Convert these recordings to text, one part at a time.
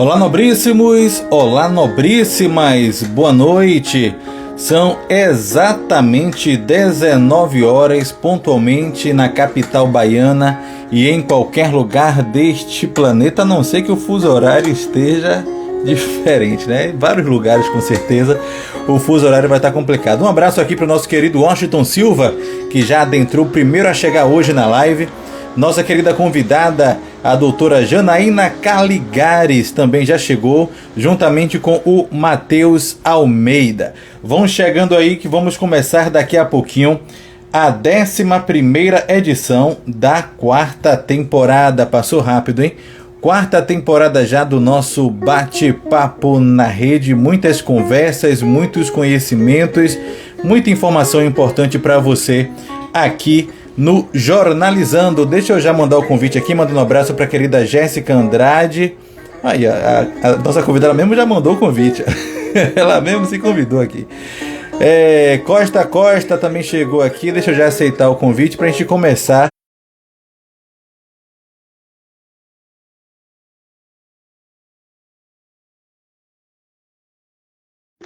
Olá, nobríssimos! Olá, nobríssimas! Boa noite! São exatamente 19 horas pontualmente na capital baiana e em qualquer lugar deste planeta, a não ser que o fuso horário esteja diferente, né? Em vários lugares, com certeza, o fuso horário vai estar complicado. Um abraço aqui para o nosso querido Washington Silva, que já adentrou primeiro a chegar hoje na live. Nossa querida convidada, a doutora Janaína Caligares, também já chegou, juntamente com o Matheus Almeida. Vão chegando aí que vamos começar daqui a pouquinho a 11ª edição da 4ª temporada. Passou rápido, hein? 4ª temporada já do nosso bate-papo na rede. Muitas conversas, muitos conhecimentos, muita informação importante para você aqui no Jornalizando. Deixa eu já mandar o convite aqui, mandando um abraço para a querida Jéssica Andrade. Aí, a nossa convidada mesmo já mandou o convite. Ela mesmo se convidou aqui. Costa também chegou aqui. Deixa eu já aceitar o convite para a gente começar.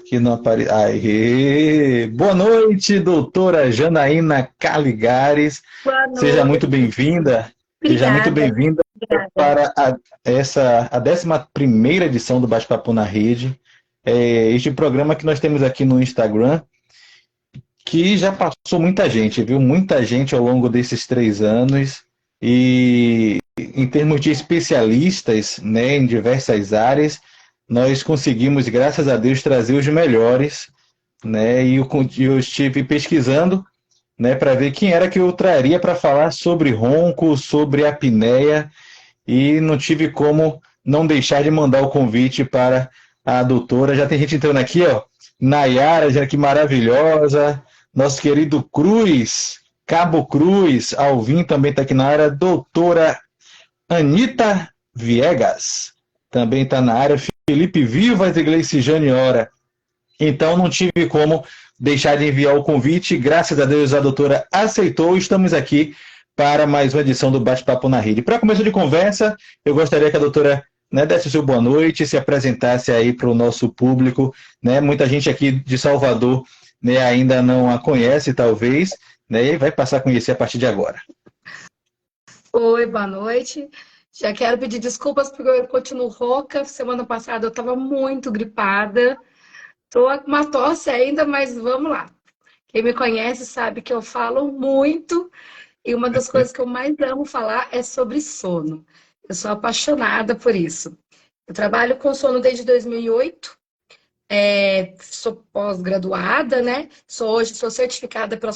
Que não apare... Aê! Boa noite, doutora Janaína Caligares. Boa noite. Seja muito bem-vinda. Seja muito bem-vinda para a 11ª edição do Bate-Papo na Rede. Este programa que nós temos aqui no Instagram, que já passou muita gente, viu? Muita gente ao longo desses 3 anos. E em termos de especialistas, né, em diversas áreas, nós conseguimos, graças a Deus, trazer os melhores, né? E eu estive pesquisando, né, para ver quem era que eu traria para falar sobre ronco, sobre apneia, e não tive como não deixar de mandar o convite para a doutora. Já tem gente entrando aqui, ó. Nayara, já que maravilhosa. Nosso querido Cruz, Cabo Cruz, Alvin também está aqui na área. Doutora Anita Viegas também está na área. Felipe Vivas e Gleice Janiora. Então não tive como deixar de enviar o convite. Graças a Deus a doutora aceitou. Estamos aqui para mais uma edição do Bate-Papo na Rede. Para começo de conversa, eu gostaria que a doutora, né, desse o seu boa noite, se apresentasse aí para o nosso público, né? Muita gente aqui de Salvador, né, ainda não a conhece, talvez, né, e vai passar a conhecer a partir de agora. Oi, boa noite. Já quero pedir desculpas porque eu continuo rouca. Semana passada eu estava muito gripada. Estou com uma tosse ainda, mas vamos lá. Quem me conhece sabe que eu falo muito e uma das coisas que eu mais amo falar é sobre sono. Eu sou apaixonada por isso. Eu trabalho com sono desde 2008. Sou pós-graduada, né? Sou certificada pela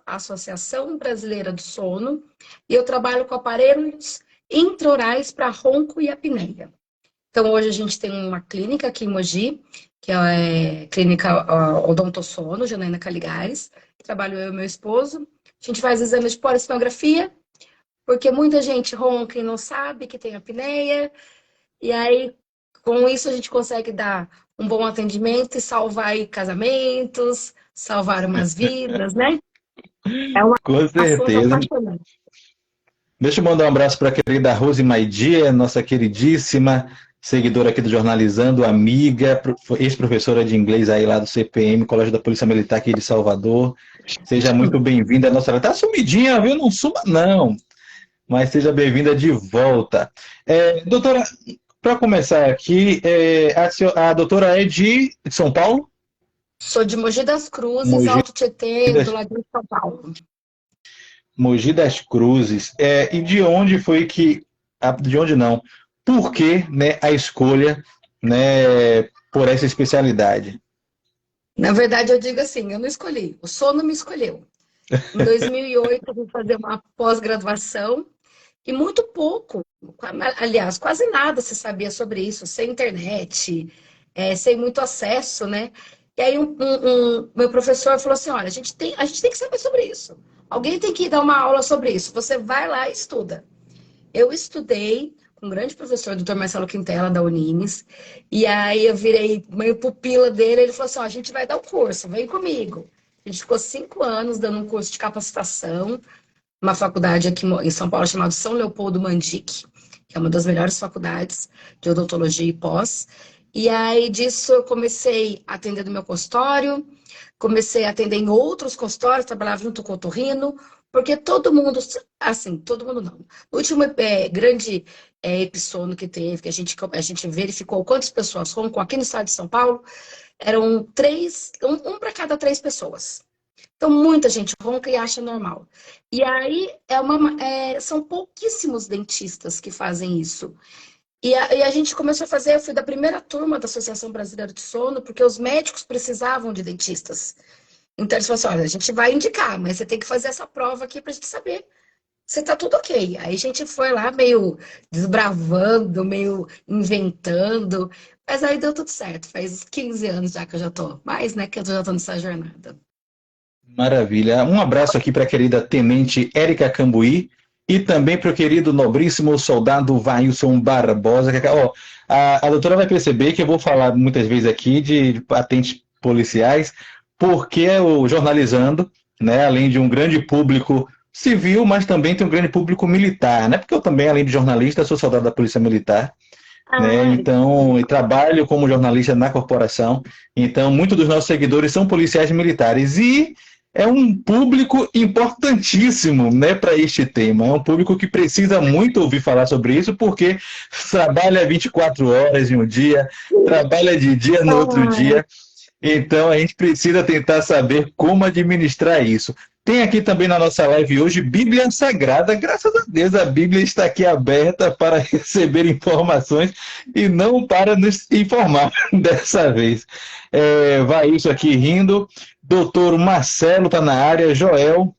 Associação Brasileira do Sono e eu trabalho com aparelhos intraorais para ronco e apneia. Então, hoje a gente tem uma clínica aqui em Mogi, que é Clínica Odontosono, Janaína Caligares. Trabalho eu e meu esposo. A gente faz exames de polissonografia, porque muita gente ronca e não sabe que tem apneia. E aí, com isso, a gente consegue dar um bom atendimento e salvar aí casamentos, salvar umas vidas, né? É um Com assunto certeza. apaixonante. Deixa eu mandar um abraço para a querida Rose Maidia, nossa queridíssima seguidora aqui do Jornalizando, amiga, ex-professora de inglês aí lá do CPM, Colégio da Polícia Militar aqui de Salvador. Seja muito bem-vinda. Nossa, ela tá sumidinha, viu? Não suma, não. Mas seja bem-vinda de volta. Doutora, para começar aqui, a doutora é de São Paulo? Sou de Mogi das Cruzes, Mogi Alto Tietê, do das, lado de São Paulo. Mogi das Cruzes. E de onde foi que... De onde não? Por que, né, a escolha, né, por essa especialidade? Na verdade, eu digo assim, eu não escolhi, o sono me escolheu. Em 2008, eu fui fazer uma pós-graduação e muito pouco, aliás, quase nada se sabia sobre isso, sem internet, sem muito acesso, né? E aí meu professor falou assim, olha, a gente tem que saber sobre isso. Alguém tem que dar uma aula sobre isso. Você vai lá e estuda. Eu estudei com um grande professor, o Dr. Marcelo Quintela, da Unimes, e aí eu virei meio pupila dele, ele falou assim, ó, a gente vai dar um curso, vem comigo. A gente ficou 5 anos dando um curso de capacitação, uma faculdade aqui em São Paulo chamada São Leopoldo Mandic, que é uma das melhores faculdades de odontologia e pós. E aí disso eu comecei a atender no meu consultório, comecei a atender em outros consultórios, trabalhava junto com o otorrino, porque todo mundo, assim, todo mundo não. No último grande epissodio que teve, que a gente verificou quantas pessoas roncam aqui no estado de São Paulo, eram um para cada 3 pessoas. Então, muita gente ronca e acha normal. E aí, são pouquíssimos dentistas que fazem isso. E a gente começou a fazer, eu fui da primeira turma da Associação Brasileira de Sono, porque os médicos precisavam de dentistas. Então, eles falaram assim, olha, a gente vai indicar, mas você tem que fazer essa prova aqui para a gente saber se tá tudo ok. Aí a gente foi lá meio desbravando, meio inventando, mas aí deu tudo certo. Faz 15 anos já que eu já tô, mais, né, que eu já tô nessa jornada. Maravilha. Um abraço aqui para a querida Tenente Érica Cambuí e também para o querido nobríssimo soldado Vailson Barbosa. A doutora vai perceber que eu vou falar muitas vezes aqui de patentes policiais, porque o jornalizando, né, além de um grande público civil, mas também tem um grande público militar, né? Porque eu também, além de jornalista, sou soldado da Polícia Militar, né? Então, e trabalho como jornalista na corporação. Então, muitos dos nossos seguidores são policiais militares e é um público importantíssimo, né, para este tema. É um público que precisa muito ouvir falar sobre isso, porque trabalha 24 horas em um dia, trabalha de dia no outro dia. Então, a gente precisa tentar saber como administrar isso. Tem aqui também na nossa live hoje Bíblia Sagrada. Graças a Deus, a Bíblia está aqui aberta para receber informações e não para nos informar dessa vez. Vai isso aqui rindo. Doutor Marcelo está na área. Joel,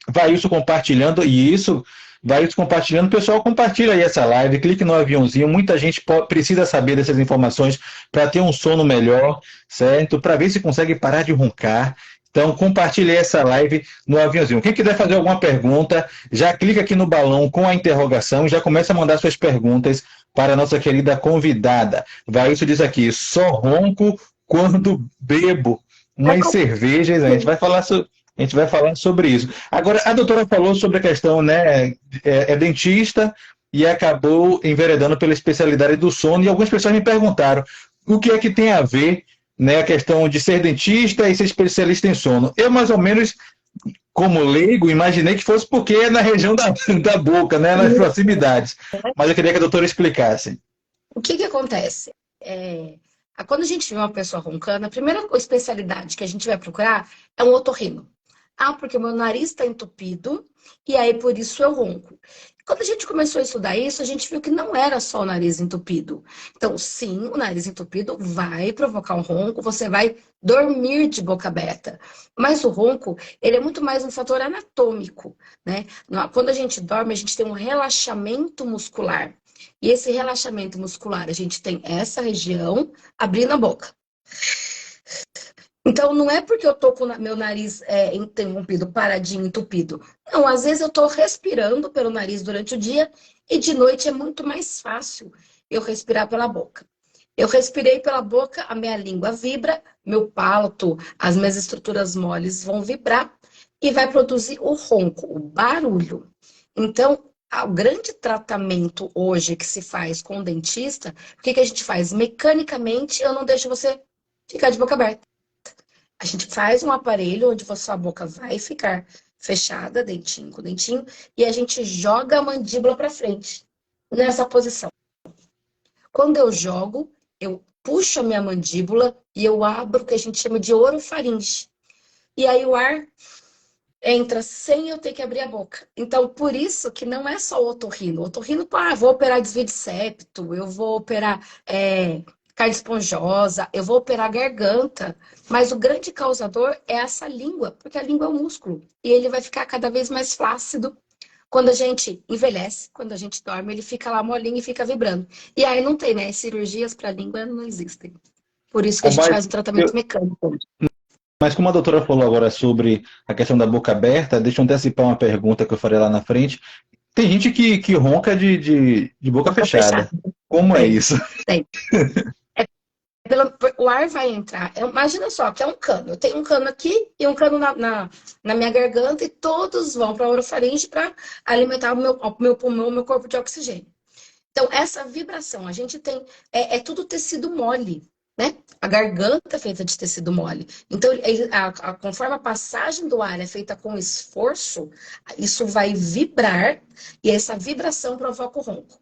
vai isso compartilhando. E isso, vai isso compartilhando. Pessoal, compartilha aí essa live. Clique no aviãozinho. Muita gente precisa saber dessas informações para ter um sono melhor, certo? Para ver se consegue parar de roncar. Então, compartilhe essa live no aviãozinho. Quem quiser fazer alguma pergunta, já clica aqui no balão com a interrogação e já começa a mandar suas perguntas para a nossa querida convidada. Vailson diz aqui, só ronco quando bebo umas cervejas. A gente vai falar sobre isso. Agora, a doutora falou sobre a questão, né, dentista e acabou enveredando pela especialidade do sono e algumas pessoas me perguntaram o que é que tem a ver, né, a questão de ser dentista e ser especialista em sono. Eu, mais ou menos, como leigo, imaginei que fosse porque é na região da boca, né, nas proximidades. Mas eu queria que a doutora explicasse. O que acontece? Quando a gente vê uma pessoa roncando, a primeira especialidade que a gente vai procurar é um otorrino. Porque o meu nariz está entupido e aí por isso eu ronco. Quando a gente começou a estudar isso, a gente viu que não era só o nariz entupido. Então, sim, o nariz entupido vai provocar um ronco, você vai dormir de boca aberta. Mas o ronco, ele é muito mais um fator anatômico, né? Quando a gente dorme, a gente tem um relaxamento muscular. E esse relaxamento muscular, a gente tem essa região abrindo a boca. Então, não é porque eu tô com meu nariz interrompido, paradinho, entupido. Não, às vezes eu tô respirando pelo nariz durante o dia e de noite é muito mais fácil eu respirar pela boca. Eu respirei pela boca, a minha língua vibra, meu palato, as minhas estruturas moles vão vibrar e vai produzir o ronco, o barulho. Então, o grande tratamento hoje que se faz com o dentista, o que a gente faz? Mecanicamente, eu não deixo você ficar de boca aberta. A gente faz um aparelho onde a sua boca vai ficar fechada, dentinho com dentinho, e a gente joga a mandíbula para frente, nessa posição. Quando eu jogo, eu puxo a minha mandíbula e eu abro o que a gente chama de orofaringe. E aí o ar entra sem eu ter que abrir a boca. Então, por isso que não é só o otorrino. O otorrino, vou operar desvio de septo, eu vou operar carne esponjosa, eu vou operar garganta, mas o grande causador é essa língua, porque a língua é um músculo e ele vai ficar cada vez mais flácido. Quando a gente envelhece, quando a gente dorme, ele fica lá molinho e fica vibrando. E aí não tem, né? Cirurgias para a língua não existem. Por isso que a gente faz um tratamento mecânico. Mas como a doutora falou agora sobre a questão da boca aberta, deixa eu antecipar uma pergunta que eu farei lá na frente. Tem gente que ronca de boca fechada. Como é isso? Tem. O ar vai entrar. Imagina só, que é um cano. Eu tenho um cano aqui e um cano na minha garganta e todos vão para a orofaringe para alimentar o meu pulmão, o meu corpo de oxigênio. Então, essa vibração, a gente tem, tudo tecido mole, né? A garganta é feita de tecido mole. Então, conforme a passagem do ar é feita com esforço, isso vai vibrar e essa vibração provoca o ronco.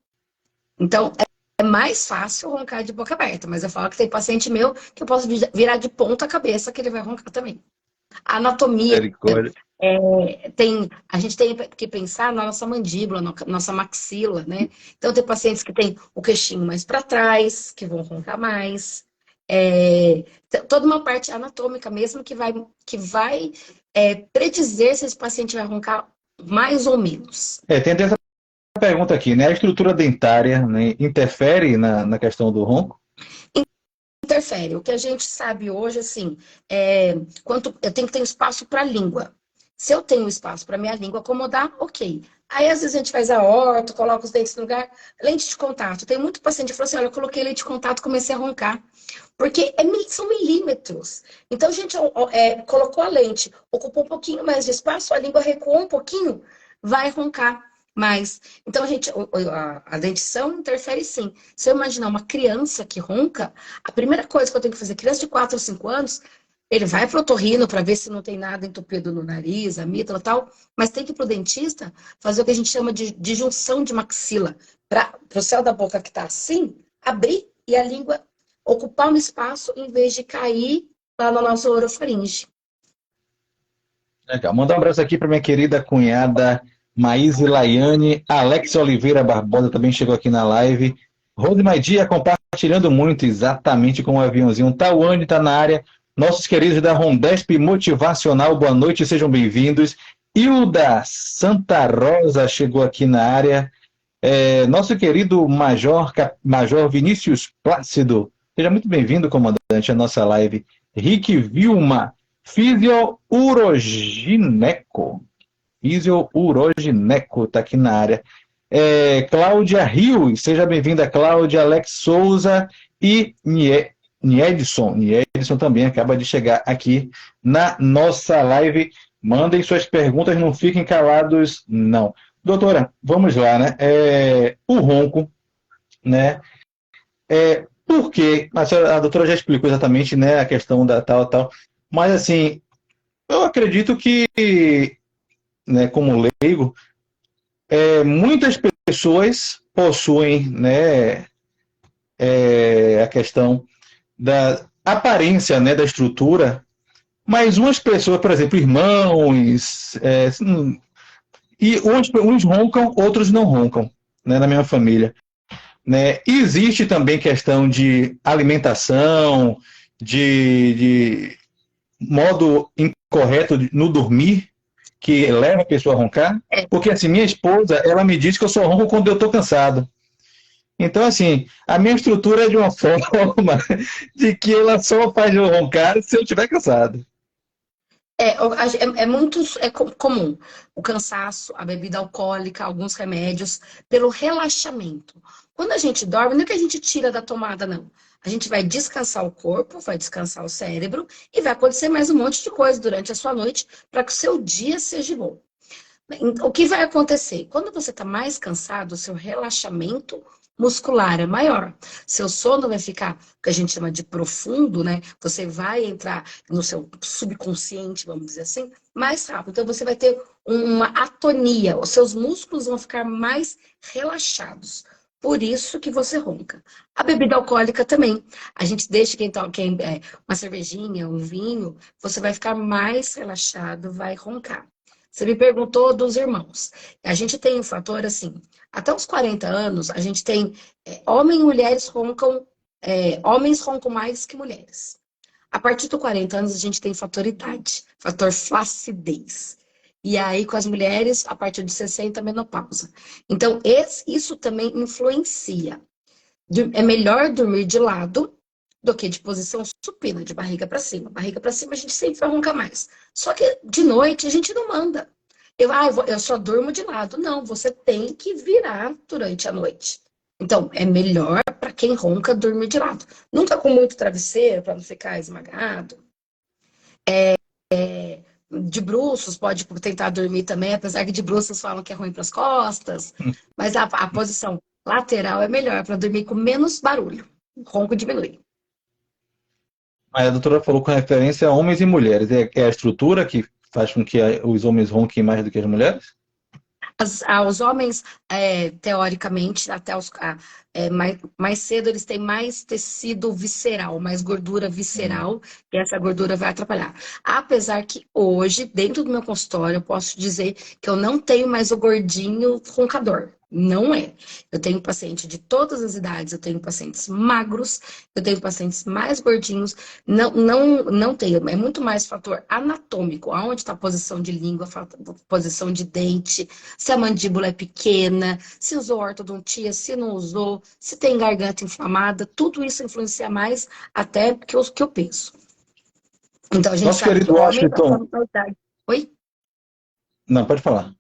Então, é mais fácil roncar de boca aberta, mas eu falo que tem paciente meu que eu posso virar de ponta cabeça que ele vai roncar também. A anatomia a gente tem que pensar na nossa mandíbula, na nossa maxila, né? Então, tem pacientes que têm o queixinho mais para trás, que vão roncar mais. Toda uma parte anatômica mesmo que vai predizer se esse paciente vai roncar mais ou menos. Tem essa pergunta aqui, né? A estrutura dentária, né, interfere na questão do ronco? Interfere. O que a gente sabe hoje, assim, quanto eu tenho que ter espaço para a língua. Se eu tenho espaço para minha língua acomodar, ok. Aí, às vezes, a gente faz a horta, coloca os dentes no lugar. Lente de contato. Tem muito paciente que falou assim, olha, eu coloquei lente de contato e comecei a roncar. Porque são milímetros. Então, a gente colocou a lente, ocupou um pouquinho mais de espaço, a língua recuou um pouquinho, vai roncar mais. Então, a dentição interfere sim. Se eu imaginar uma criança que ronca, a primeira coisa que eu tenho que fazer, criança de 4 ou 5 anos, ele vai pro otorrino para ver se não tem nada entupido no nariz, amígdala e tal, mas tem que ir pro dentista fazer o que a gente chama de junção de maxila, para o céu da boca que tá assim, abrir e a língua ocupar um espaço em vez de cair lá na nossa orofaringe. Legal. Mandar um abraço aqui para minha querida cunhada Maíse Laiane, Alex Oliveira Barbosa também chegou aqui na live. Rose Maidia compartilhando muito, exatamente com o aviãozinho. Tauane está na área. Nossos queridos da Rondesp Motivacional, boa noite, sejam bem-vindos. Hilda Santa Rosa chegou aqui na área. Nosso querido Major Vinícius Plácido, seja muito bem-vindo, comandante, à nossa live. Rick Vilma, Fisiourogineco está aqui na área. Cláudia Rios, seja bem-vinda, Cláudia. Alex Souza e Niedson também acaba de chegar aqui na nossa live. Mandem suas perguntas, não fiquem calados, não. Doutora, vamos lá, né? O ronco, né? Por quê? A doutora já explicou exatamente, né, a questão da tal, mas assim, eu acredito que, né, como leigo, muitas pessoas possuem, né, a questão da aparência, né, da estrutura, mas umas pessoas, por exemplo, irmãos, e uns roncam, outros não roncam, né, na minha família. Né? Existe também questão de alimentação, de modo incorreto no dormir, que leva a pessoa a roncar. Porque, assim, minha esposa, ela me diz que eu só ronco quando eu estou cansado. Então, assim, a minha estrutura é de uma forma de que ela só faz eu roncar se eu estiver cansado. Muito comum o cansaço, a bebida alcoólica, alguns remédios, pelo relaxamento. Quando a gente dorme, não é que a gente tira da tomada, não. A gente vai descansar o corpo, vai descansar o cérebro e vai acontecer mais um monte de coisa durante a sua noite para que o seu dia seja bom. O que vai acontecer? Quando você está mais cansado, o seu relaxamento muscular é maior. Seu sono vai ficar, o que a gente chama de profundo, né? Você vai entrar no seu subconsciente, vamos dizer assim, mais rápido. Então, você vai ter uma atonia. Os seus músculos vão ficar mais relaxados. Por isso que você ronca. A bebida alcoólica também. A gente deixa uma cervejinha, um vinho, você vai ficar mais relaxado, vai roncar. Você me perguntou dos irmãos. A gente tem um fator assim, até os 40 anos, a gente tem homens e mulheres roncam, homens roncam mais que mulheres. A partir dos 40 anos, a gente tem fator idade, fator flacidez. E aí, com as mulheres, a partir de 60, menopausa. Então, isso também influencia. É melhor dormir de lado do que de posição supina, de barriga para cima. Barriga para cima, a gente sempre vai roncar mais. Só que de noite, a gente não manda. Eu só durmo de lado. Não, você tem que virar durante a noite. Então, é melhor para quem ronca dormir de lado. Nunca com muito travesseiro, para não ficar esmagado. De bruços, pode tentar dormir também, apesar que de bruços falam que é ruim para as costas. Mas a posição lateral é melhor, para dormir com menos barulho. O ronco diminui. Aí a doutora falou com referência a homens e mulheres. É a estrutura que faz com que os homens ronquem mais do que as mulheres? Os homens, teoricamente, até mais cedo, eles têm mais tecido visceral, mais gordura Hum. visceral, e essa gordura vai atrapalhar. Apesar que hoje, dentro do meu consultório, eu posso dizer que eu não tenho mais o gordinho roncador. Não é. Eu tenho paciente de todas as idades, eu tenho pacientes magros, eu tenho pacientes mais gordinhos. Não tenho. É muito mais fator anatômico, aonde está a posição de língua, posição de dente, se a mandíbula é pequena, se usou ortodontia, se não usou, se tem garganta inflamada, tudo isso influencia mais até que eu penso. Então a gente Nosso sabe que querido homens Washington. até a idade. Oi? Não, pode falar.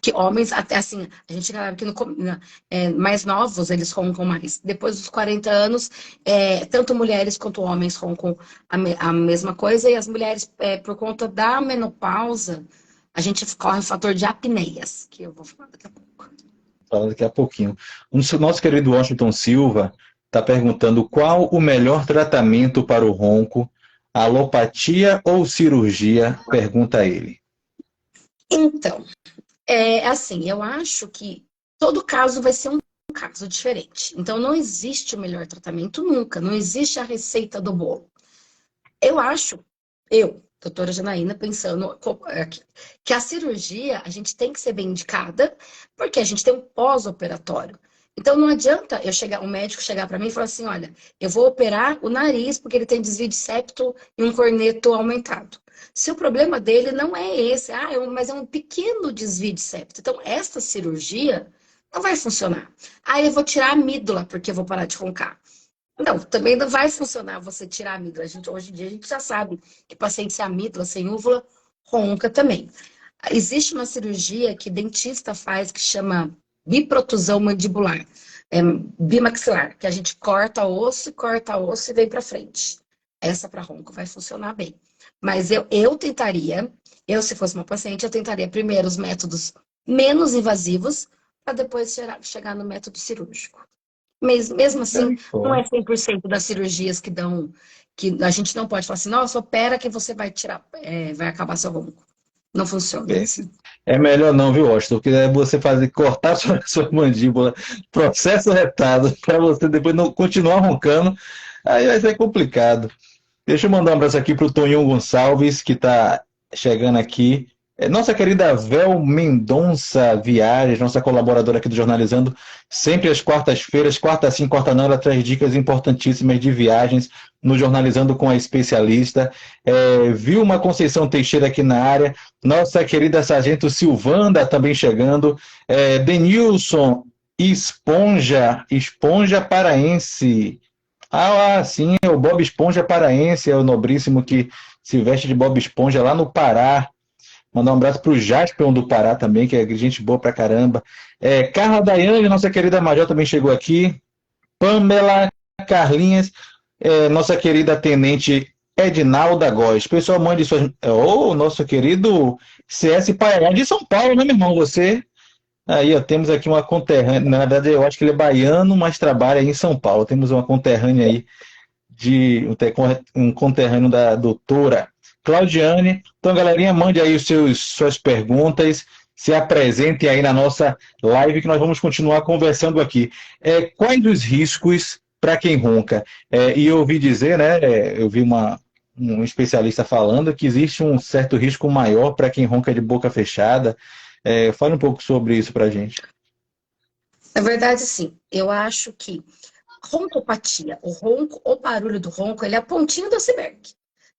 Que homens, até assim, a gente sabe que mais novos, eles roncam mais. Depois dos 40 anos, tanto mulheres quanto homens roncam a mesma coisa, e as mulheres, por conta da menopausa, a gente corre o fator de apneias, que eu vou falar daqui a pouco. Falar daqui a pouquinho. O nosso querido Washington Silva está perguntando qual o melhor tratamento para o ronco, alopatia ou cirurgia? Pergunta ele. Então, assim, eu acho que todo caso vai ser um caso diferente. Então, não existe o melhor tratamento nunca, não existe a receita do bolo. Eu acho, doutora Janaína, pensando que a cirurgia a gente tem que ser bem indicada, porque a gente tem um pós-operatório. Então não adianta um médico chegar para mim e falar assim, olha, eu vou operar o nariz porque ele tem desvio de septo e um corneto aumentado. Se o problema dele não é esse, mas é um pequeno desvio de septo. Então esta cirurgia não vai funcionar. Eu vou tirar a amígdala porque eu vou parar de roncar. Não, também não vai funcionar você tirar a amígdala. Hoje em dia a gente já sabe que paciente sem amígdala, sem úvula, ronca também. Existe uma cirurgia que dentista faz que chama biprotusão mandibular, bimaxilar, que a gente corta osso e vem para frente. Essa para ronco vai funcionar bem. Mas eu tentaria, se fosse uma paciente, eu tentaria primeiro os métodos menos invasivos para depois chegar no método cirúrgico. Mesmo assim, não é 100% das cirurgias que a gente não pode falar assim, nossa, opera que você vai tirar, vai acabar seu ronco. Não funciona assim. É melhor não, viu, Washington? Porque é você cortar sua mandíbula, processo retado, para você depois não continuar roncando, aí vai ser complicado. Deixa eu mandar um abraço aqui para o Tonhão Gonçalves, que está chegando aqui. Nossa querida Vel Mendonça Viagens, nossa colaboradora aqui do Jornalizando, sempre às quartas-feiras, quarta sim, quarta não, ela traz dicas importantíssimas de viagens no Jornalizando com a especialista. Vilma Conceição Teixeira aqui na área, nossa querida Sargento Silvanda também chegando, Denilson Esponja Paraense. Sim, é o Bob Esponja paraense, é o nobríssimo que se veste de Bob Esponja lá no Pará. Mandar um abraço para o Jasper do Pará também, que é gente boa pra caramba. Carla Daiane, nossa querida Major, também chegou aqui. Pamela Carlinhas, nossa querida Tenente Edinalda Góes. Pessoal, mande suas. Nosso querido CS Paiá de São Paulo, né, meu irmão? Você. Aí, ó, temos aqui uma conterrânea. Na verdade, eu acho que ele é baiano, mas trabalha aí em São Paulo. Temos uma conterrânea aí um conterrâneo da doutora Claudiane. Então, galerinha, mande aí suas perguntas, se apresentem aí na nossa live que nós vamos continuar conversando aqui. Quais os riscos para quem ronca? E eu ouvi dizer, né, eu vi um especialista falando que existe um certo risco maior para quem ronca de boca fechada. Fale um pouco sobre isso para a gente. Na verdade, sim, eu acho que roncopatia, o barulho do ronco, ele é a pontinha do iceberg,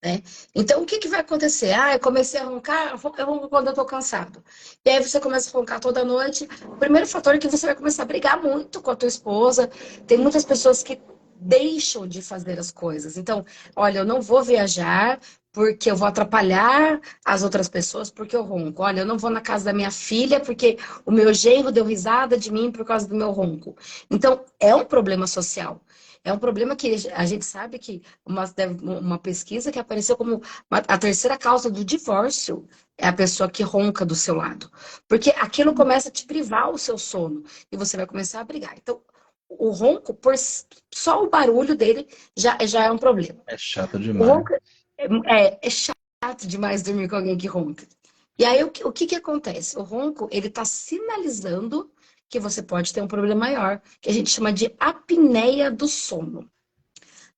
né? Então, o que vai acontecer? Eu comecei a roncar, eu ronco quando eu tô cansado. E aí você começa a roncar toda noite. O primeiro fator é que você vai começar a brigar muito com a tua esposa. Tem muitas pessoas que deixam de fazer as coisas. Então, olha, eu não vou viajar porque eu vou atrapalhar as outras pessoas porque eu ronco. Olha, eu não vou na casa da minha filha porque o meu genro deu risada de mim por causa do meu ronco. Então, é um problema social. É um problema que a gente sabe que uma pesquisa que apareceu como a terceira causa do divórcio é a pessoa que ronca do seu lado. Porque aquilo começa a te privar o seu sono e você vai começar a brigar. Então, o ronco, só o barulho dele já é um problema. É chato O demais. ronco é chato demais dormir com alguém que ronca. E aí, o que acontece? O ronco, ele está sinalizando que você pode ter um problema maior, que a gente chama de apneia do sono.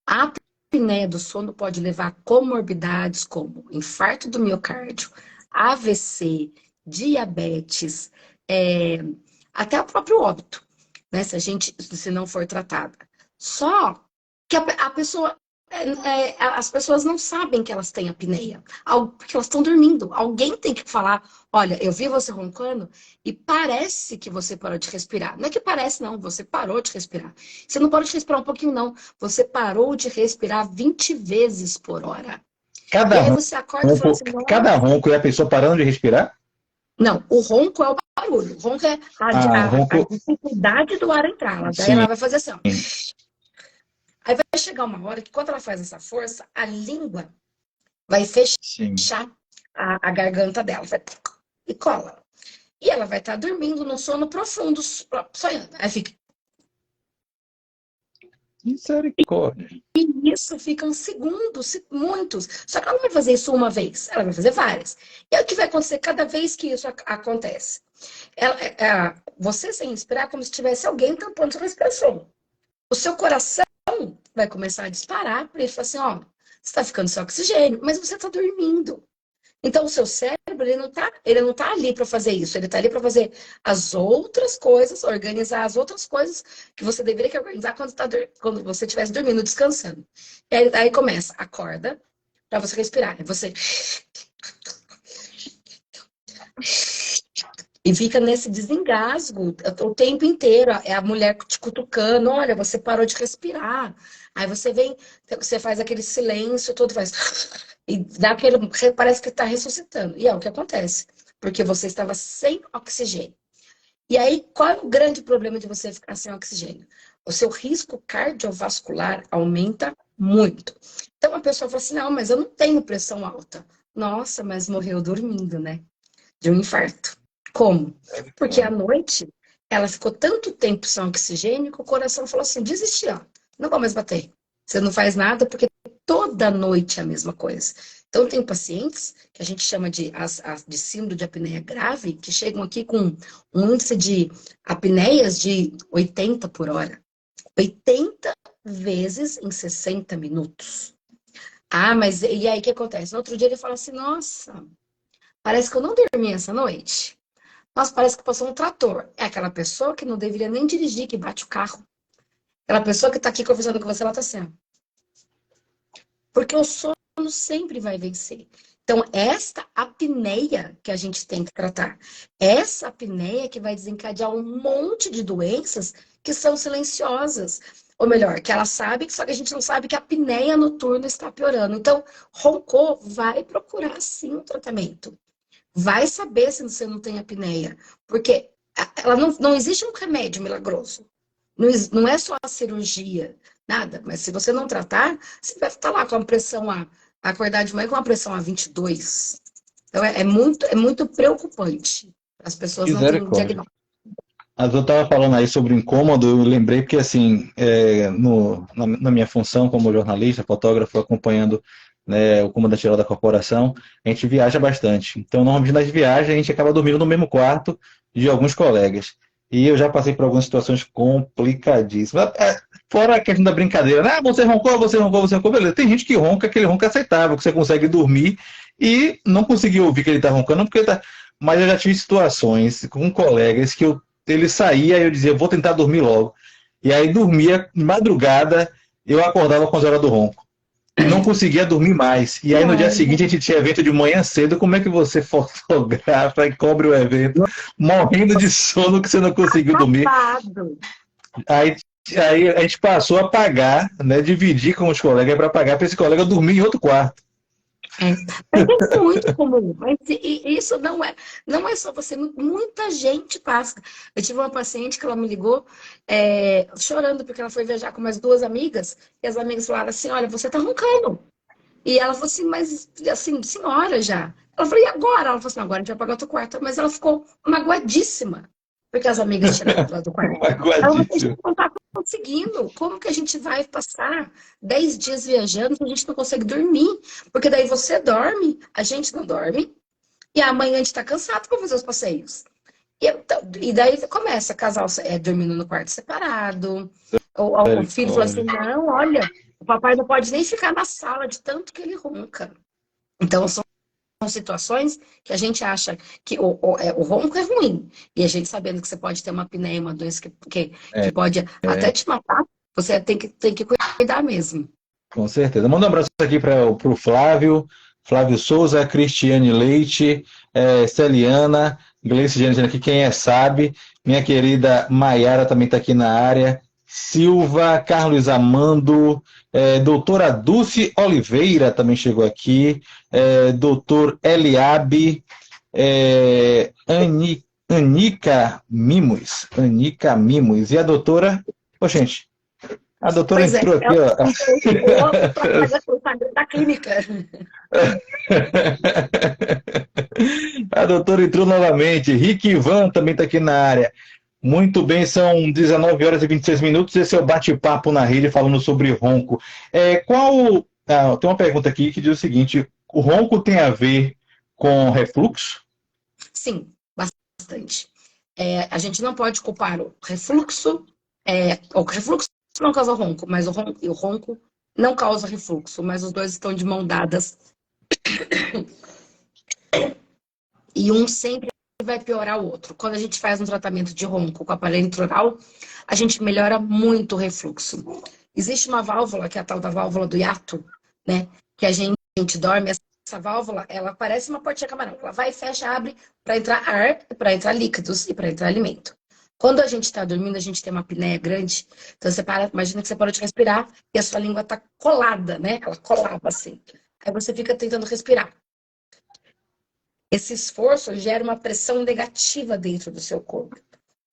A apneia do sono pode levar a comorbidades como infarto do miocárdio, AVC, diabetes, até o próprio óbito, né? Se não for tratada. Só que a pessoa, as pessoas não sabem que elas têm apneia, porque elas estão dormindo. Alguém tem que falar, olha, eu vi você roncando e parece que você parou de respirar. Não é que parece, não, você parou de respirar. Você não parou de respirar um pouquinho, não. Você parou de respirar 20 vezes por hora. E Cada aí você acorda e fala ronco, assim, não. cada ronco é a pessoa parando de respirar? Não, o ronco é o barulho. O ronco é Ah, a ronco, dificuldade do ar entrar. Daí sim. ela vai fazer assim, ó. Aí vai chegar uma hora que quando ela faz essa força, a língua vai Sim. fechar a garganta dela. E cola. E ela vai estar dormindo num sono profundo, sonhando. Aí fica. Misericórdia. E isso fica um segundo, muitos. Só que ela não vai fazer isso uma vez, ela vai fazer várias. E aí o que vai acontecer cada vez que isso acontece? Você sem respirar, é como se tivesse alguém tampando sua respiração. O seu coração vai começar a disparar para ele falar assim: ó, você está ficando sem oxigênio, mas você está dormindo. Então, o seu cérebro, ele não tá ali para fazer isso, ele está ali para fazer as outras coisas, organizar as outras coisas que você deveria organizar quando você estivesse dormindo, descansando. E aí começa, acorda para você respirar. Aí você. E fica nesse desengasgo o tempo inteiro. É a mulher te cutucando, olha, você parou de respirar. Aí você faz aquele silêncio, todo faz. E dá aquele. Parece que está ressuscitando. E é o que acontece. Porque você estava sem oxigênio. E aí, qual é o grande problema de você ficar sem oxigênio? O seu risco cardiovascular aumenta muito. Então a pessoa fala assim: não, mas eu não tenho pressão alta. Nossa, mas morreu dormindo, né? De um infarto. Como? Porque à noite ela ficou tanto tempo sem oxigênio que o coração falou assim: desisti, ó, não vou mais bater. Você não faz nada porque toda noite é a mesma coisa. Então, tem pacientes que a gente chama de síndrome de apneia grave, que chegam aqui com um índice de apneias de 80 por hora. 80 vezes em 60 minutos. Ah, mas e aí o que acontece? No outro dia ele fala assim: nossa, parece que eu não dormi essa noite. Nossa, parece que passou um trator. É aquela pessoa que não deveria nem dirigir, que bate o carro. Aquela pessoa que está aqui conversando com você, ela está sendo. Porque o sono sempre vai vencer. Então, esta apneia que a gente tem que tratar. Essa apneia que vai desencadear um monte de doenças que são silenciosas. Ou melhor, que ela sabe, só que a gente não sabe que a apneia noturna está piorando. Então, roncou, vai procurar sim um tratamento. Vai saber se você não tem apneia. Porque ela não existe um remédio milagroso. Não é só a cirurgia, nada. Mas se você não tratar, você vai estar lá com a pressão acordar de manhã com uma pressão a 22. Então é muito preocupante. As pessoas não têm Misericórdia. diagnóstico. Mas eu estava falando aí sobre o incômodo, eu lembrei porque, assim, na minha função como jornalista, fotógrafo, acompanhando, né, o comandante geral da corporação, a gente viaja bastante. Então, normalmente nas viagens, a gente acaba dormindo no mesmo quarto de alguns colegas. E eu já passei por algumas situações complicadíssimas. Fora a questão da brincadeira, né? Ah, você roncou, você roncou, você roncou, beleza. Tem gente que ronca, aquele ronco é aceitável, que você consegue dormir e não conseguir ouvir que ele está roncando, porque ele tá... Mas eu já tive situações com colegas que ele saía e eu dizia, vou tentar dormir logo. E aí dormia, de madrugada, eu acordava com as horas do ronco. E não conseguia dormir mais. E aí no dia seguinte a gente tinha evento de manhã cedo. Como é que você fotografa e cobre o evento morrendo de sono que você não conseguiu dormir? Aí, aí a gente passou a pagar, né, dividir com os colegas para pagar para esse colega dormir em outro quarto. É, mas é muito comum, mas isso não é só você, muita gente passa. Eu tive uma paciente que ela me ligou chorando porque ela foi viajar com mais duas amigas e as amigas falaram assim, olha, você tá roncando. E ela falou assim, mas assim, senhora já. Ela falou, e agora? Ela falou assim, agora a gente vai pagar o teu quarto. Mas ela ficou magoadíssima porque as amigas tiraram ela do quarto. Ela falou, a gente Magoadíssimo. não está conseguindo. Como que a gente vai passar 10 dias viajando e a gente não consegue dormir? Porque daí você dorme, a gente não dorme, e amanhã a gente está cansado para fazer os passeios. E daí começa casal dormindo no quarto separado. O filho falou assim: Misericórdia. não, olha, o papai não pode nem ficar na sala de tanto que ele ronca. Então, são situações que a gente acha que o ronco é ruim. E a gente sabendo que você pode ter uma apneia, uma doença que pode até te matar, você tem que cuidar mesmo. Com certeza. Manda um abraço aqui para o Flávio, Flávio Souza, Cristiane Leite, Celiana, Gleice dizendo aqui, quem sabe. Minha querida Maiara também está aqui na área. Silva, Carlos Amando, doutora Dulce Oliveira também chegou aqui, doutor Eliabe, Anica Mimos. E a doutora, ô gente, a doutora Pois é, entrou aqui, ela ó. o outro para pagar o pagamento da clínica. A doutora entrou novamente. Rick Ivan também está aqui na área. Muito bem, são 19 horas e 26 minutos. Esse é o bate-papo na rede falando sobre ronco. Tem uma pergunta aqui que diz o seguinte: o ronco tem a ver com refluxo? Sim, bastante. A gente não pode culpar o refluxo. O refluxo não causa ronco, mas o ronco não causa refluxo, mas os dois estão de mão dadas. E um sempre vai piorar o outro. Quando a gente faz um tratamento de ronco com aparelho intraoral, a gente melhora muito o refluxo. Existe uma válvula, que é a tal da válvula do hiato, né? Que a gente dorme, essa válvula, ela parece uma portinha camarão. Ela vai, fecha, abre para entrar ar, para entrar líquidos e para entrar alimento. Quando a gente está dormindo, a gente tem uma apneia grande. Então imagina que você parou de respirar e a sua língua está colada, né? Ela colava assim. Aí você fica tentando respirar. Esse esforço gera uma pressão negativa dentro do seu corpo.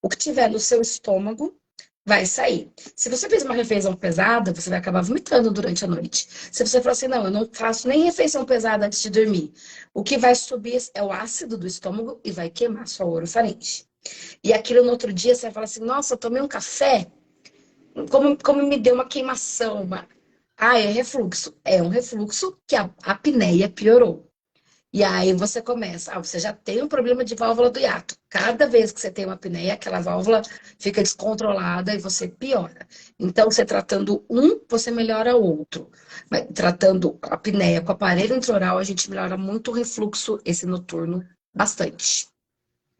O que tiver no seu estômago vai sair. Se você fez uma refeição pesada, você vai acabar vomitando durante a noite. Se você falar assim, não, eu não faço nem refeição pesada antes de dormir, o que vai subir é o ácido do estômago e vai queimar sua orofaringe. E aquilo no outro dia você vai falar assim, nossa, eu tomei um café, como me deu uma queimação. É refluxo. É um refluxo que a apneia piorou. E aí você começa, você já tem um problema de válvula do hiato. Cada vez que você tem uma apneia, aquela válvula fica descontrolada e você piora. Então, você tratando um, você melhora o outro. Mas, tratando a apneia com o aparelho intraoral, a gente melhora muito o refluxo, esse noturno, bastante.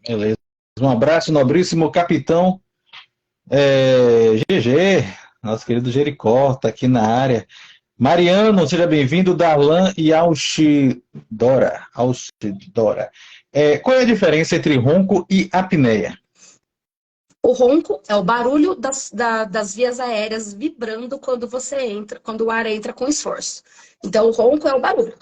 Beleza. Um abraço, nobríssimo capitão GG, nosso querido Jericó, está aqui na área. Mariano, seja bem-vindo, Darlan e Alchidora. Qual é a diferença entre ronco e apneia? O ronco é o barulho das vias aéreas vibrando quando você entra, quando o ar entra com esforço. Então, o ronco é o barulho.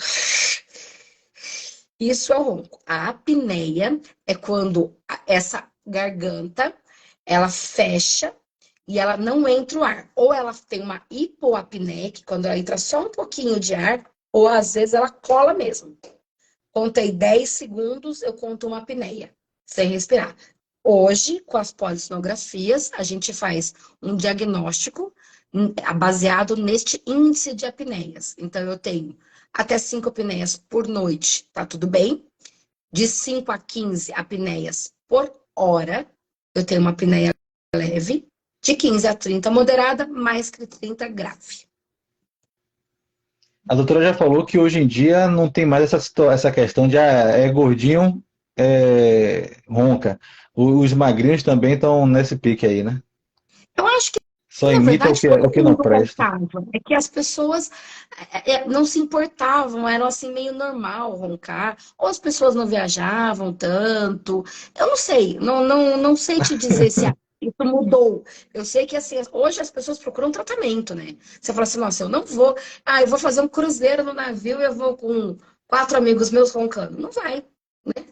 Isso é o ronco. A apneia é quando essa garganta ela fecha e ela não entra o ar. Ou ela tem uma hipoapneia, que quando ela entra só um pouquinho de ar, ou às vezes ela cola mesmo. Contei 10 segundos, eu conto uma apneia, sem respirar. Hoje, com as polissonografias, a gente faz um diagnóstico baseado neste índice de apneias. Então, eu tenho até 5 apneias por noite, tá tudo bem? De 5 a 15 apneias por hora, eu tenho uma apneia leve. De 15 a 30 moderada, mais que 30 grave. A doutora já falou que hoje em dia não tem mais essa questão de gordinho, ronca. Os magrinhos também estão nesse pique aí, né? Eu acho que, Só na imita verdade, o todo que não mundo presta. roncava. É que as pessoas não se importavam, eram assim meio normal roncar. Ou as pessoas não viajavam tanto. Eu não sei, não sei te dizer se isso mudou. Eu sei que assim, hoje as pessoas procuram tratamento, né? Você fala assim, nossa, eu não vou. Eu vou fazer um cruzeiro no navio e eu vou com 4 amigos meus roncando. Não vai, né?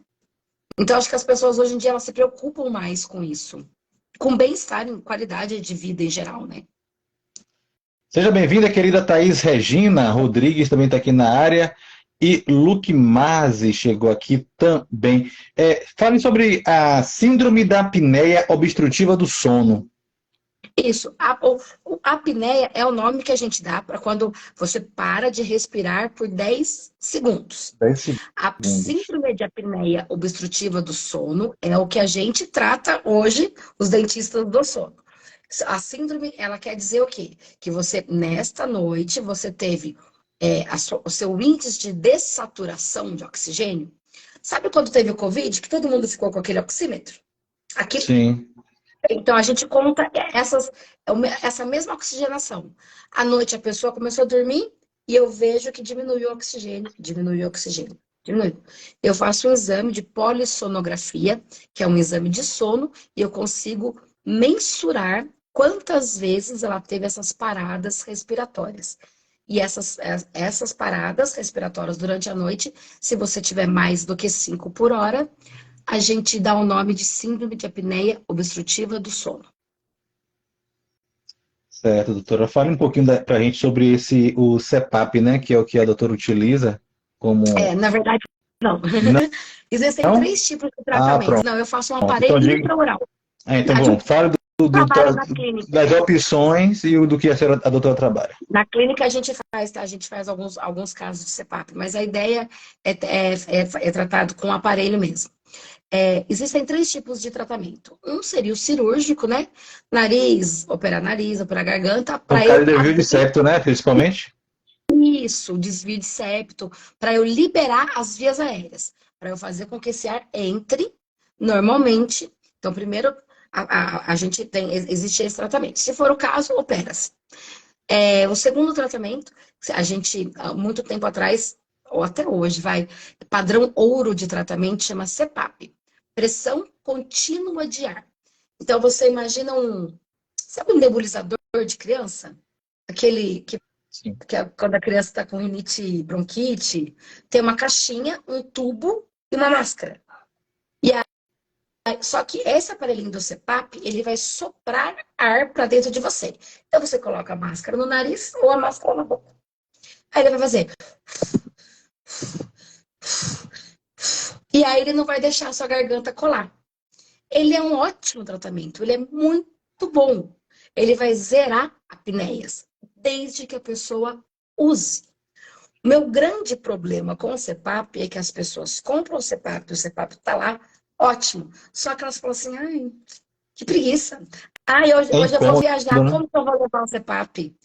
Então, acho que as pessoas hoje em dia elas se preocupam mais com isso. Com bem-estar e qualidade de vida em geral, né? Seja bem-vinda, querida Thaís Regina Rodrigues, também está aqui na área. E Luque Mazzi chegou aqui também. Fale sobre a síndrome da apneia obstrutiva do sono. Isso. A apneia é o nome que a gente dá para quando você para de respirar por 10 segundos. 10 A segundos. síndrome de apneia obstrutiva do sono é o que a gente trata hoje, os dentistas do sono. A síndrome, ela quer dizer o quê? Que você, nesta noite, você teve o seu índice de dessaturação de oxigênio. Sabe quando teve o Covid, que todo mundo ficou com aquele oxímetro? Aqui, Sim. então, a gente conta essa mesma oxigenação. À noite, a pessoa começou a dormir e eu vejo que diminuiu o oxigênio, diminuiu. Eu faço um exame de polissonografia, que é um exame de sono, e eu consigo mensurar quantas vezes ela teve essas paradas respiratórias. E essas paradas respiratórias durante a noite, se você tiver mais do que 5 por hora, a gente dá o nome de síndrome de apneia obstrutiva do sono. Certo, doutora. Fale um pouquinho para a gente sobre o CPAP, né? Que é o que a doutora utiliza como... Na verdade, não. Existem Não? 3 tipos de Ah, tratamentos. pronto. Não, eu faço um Então, aparelho diga... intraoral. Então, A bom, gente fale trabalha na clínica. das opções e do que a doutora trabalha. Na clínica a gente faz, tá? A gente faz alguns casos de CPAP, mas a ideia é tratado com aparelho mesmo. Existem 3 tipos de tratamento. Um seria o cirúrgico, né? Operar nariz, operar garganta, No para caso eu de desvio de abrir septo, né? Principalmente. isso, desvio de septo, para eu liberar as vias aéreas, para eu fazer com que esse ar entre normalmente. Então, primeiro, a gente existe esse tratamento. Se for o caso, opera-se. O segundo tratamento, a gente, há muito tempo atrás, ou até hoje, padrão ouro de tratamento, chama CPAP, pressão contínua de ar. Então, você imagina sabe um nebulizador de criança? Aquele Sim. que quando a criança está com rinite, bronquite, tem uma caixinha, um tubo e uma máscara. Só que esse aparelhinho do CPAP, ele vai soprar ar para dentro de você. Então você coloca a máscara no nariz ou a máscara na boca. Aí ele vai fazer. E aí ele não vai deixar a sua garganta colar. Ele é um ótimo tratamento, ele é muito bom. Ele vai zerar apneias, desde que a pessoa use. Meu grande problema com o CPAP é que as pessoas compram o CPAP está lá, ótimo. Só que elas falam assim, ai, que preguiça. Ai, É hoje eu vou incômodo, viajar, né? como que eu vou levar o CPAP?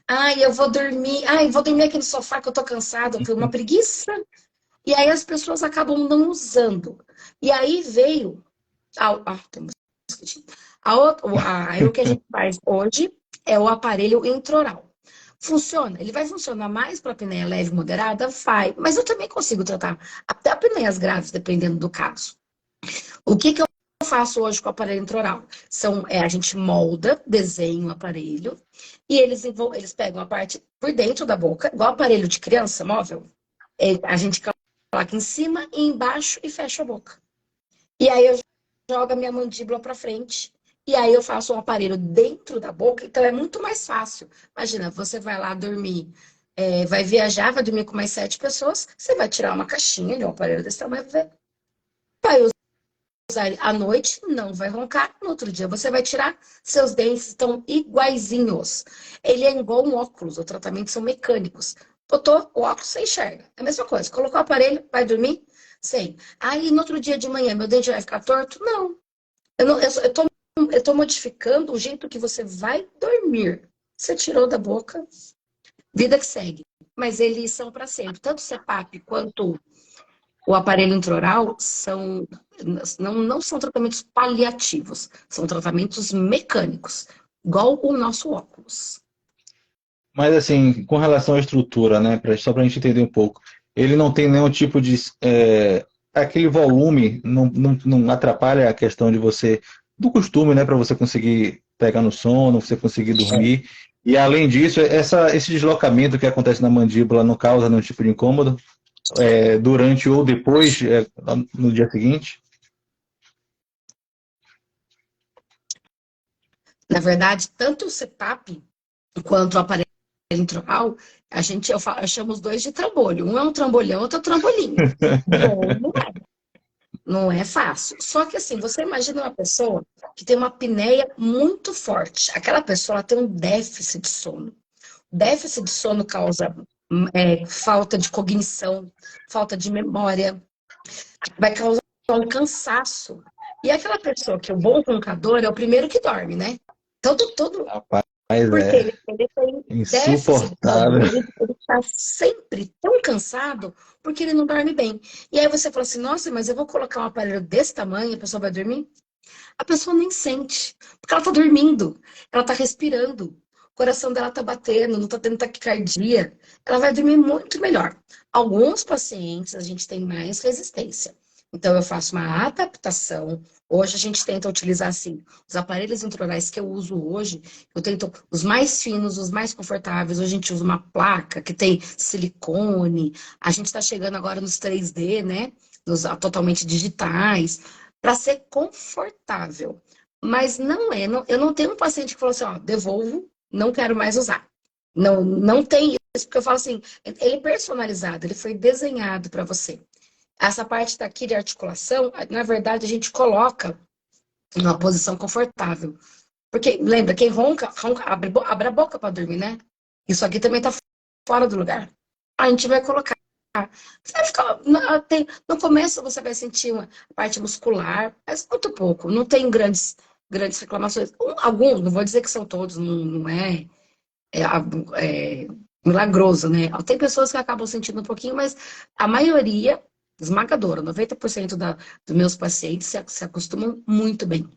Ai, eu vou dormir. Ai, vou dormir aqui no sofá que eu tô cansado. Foi uma preguiça. E aí as pessoas acabam não usando. E aí veio... tem um mosquitinho. Aí o que a gente faz hoje é o aparelho intraoral. Funciona? Ele vai funcionar mais para apneia leve e moderada? Vai. Mas eu também consigo tratar até apneias graves, dependendo do caso. O que eu faço hoje com o aparelho intraoral? A gente molda, desenha o aparelho e eles pegam a parte por dentro da boca, igual aparelho de criança móvel. A gente coloca em cima e embaixo e fecha a boca. E aí eu jogo a minha mandíbula para frente. E aí eu faço um aparelho dentro da boca, então é muito mais fácil. Imagina, você vai lá dormir, vai viajar, vai dormir com mais 7 pessoas, você vai tirar uma caixinha de um aparelho desse tamanho, vai usar ele à noite, não vai roncar, no outro dia você vai tirar, seus dentes estão iguaizinhos. Ele é igual um óculos, os tratamentos são mecânicos. Botou o óculos, você enxerga. É a mesma coisa, colocou o aparelho, vai dormir, sem. Aí no outro dia de manhã, meu dente vai ficar torto? Não. Eu tô modificando o jeito que você vai dormir. Você tirou da boca, vida que segue. Mas eles são para sempre. Tanto o CPAP quanto o aparelho intraoral não são tratamentos paliativos, são tratamentos mecânicos, igual o nosso óculos. Mas assim, com relação à estrutura, né? Só para a gente entender um pouco, ele não tem nenhum tipo de... aquele volume não atrapalha a questão de você... do costume, né? Para você conseguir pegar no sono, você conseguir dormir. E além disso, esse deslocamento que acontece na mandíbula não causa nenhum tipo de incômodo? durante ou depois, no dia seguinte? Na verdade, tanto o CPAP quanto o aparelho intral, eu chamo os dois de trambolho. Um é um trambolhão, outro é um trambolim. Bom, não é fácil. Só que assim, você imagina uma pessoa que tem uma apneia muito forte. Aquela pessoa ela tem um déficit de sono. Déficit de sono causa falta de cognição, falta de memória, vai causar um cansaço. E aquela pessoa que é o bom roncador é o primeiro que dorme, né? Todo Rapaz, porque ele tem déficit de sono. insuportável. Ele está sempre tão cansado porque ele não dorme bem. E aí você fala assim, nossa, mas eu vou colocar um aparelho desse tamanho e a pessoa vai dormir? A pessoa nem sente, porque ela está dormindo, ela está respirando, o coração dela está batendo, não está tendo taquicardia. Ela vai dormir muito melhor. Alguns pacientes a gente tem mais resistência. Então eu faço uma adaptação. Hoje a gente tenta utilizar assim, os aparelhos intraorais que eu uso hoje, eu tento os mais finos, os mais confortáveis. Hoje a gente usa uma placa que tem silicone. A gente está chegando agora nos 3D, né? Nos totalmente digitais para ser confortável. Mas não é, eu não tenho um paciente que falou assim, ó, devolvo, não quero mais usar. Não, não tem isso, porque eu falo assim, ele é personalizado, ele foi desenhado para você. Essa parte daqui de articulação, na verdade, a gente coloca numa posição confortável. Porque, lembra, quem ronca, abre a boca para dormir, né? Isso aqui também tá fora do lugar. A gente vai colocar. Você vai ficar, no começo você vai sentir uma parte muscular, mas muito pouco. Não tem grandes reclamações. Alguns, não vou dizer que são todos, não é milagroso, né? Tem pessoas que acabam sentindo um pouquinho, mas a maioria, esmagadora, 90% dos meus pacientes se acostumam muito bem.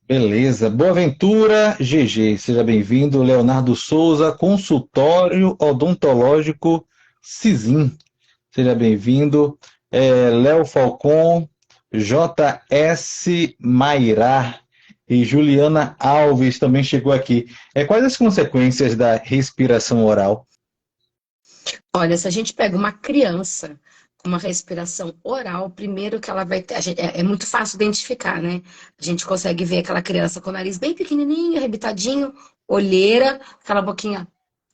Beleza. Boaventura GG, seja bem-vindo. Leonardo Souza, consultório odontológico Cisim. Seja bem-vindo. Léo Falcon, JS Mairá e Juliana Alves também chegou aqui. Quais as consequências da respiração oral? Olha, se a gente pega uma criança com uma respiração oral, primeiro que ela vai ter, é muito fácil identificar, né? A gente consegue ver aquela criança com o nariz bem pequenininho, arrebitadinho, olheira, aquela boquinha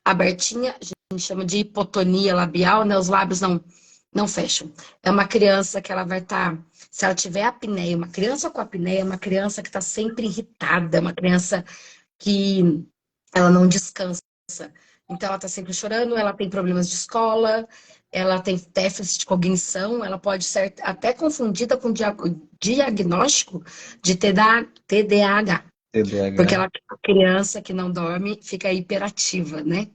abertinha, a gente chama de hipotonia labial, né? Os lábios não fecham. É uma criança que ela vai estar, se ela tiver apneia, uma criança com apneia é uma criança que está sempre irritada, é uma criança que ela não descansa. Então, ela está sempre chorando, ela tem problemas de escola, ela tem déficit de cognição, ela pode ser até confundida com diagnóstico de TDAH, porque ela é uma criança que não dorme, fica hiperativa, né?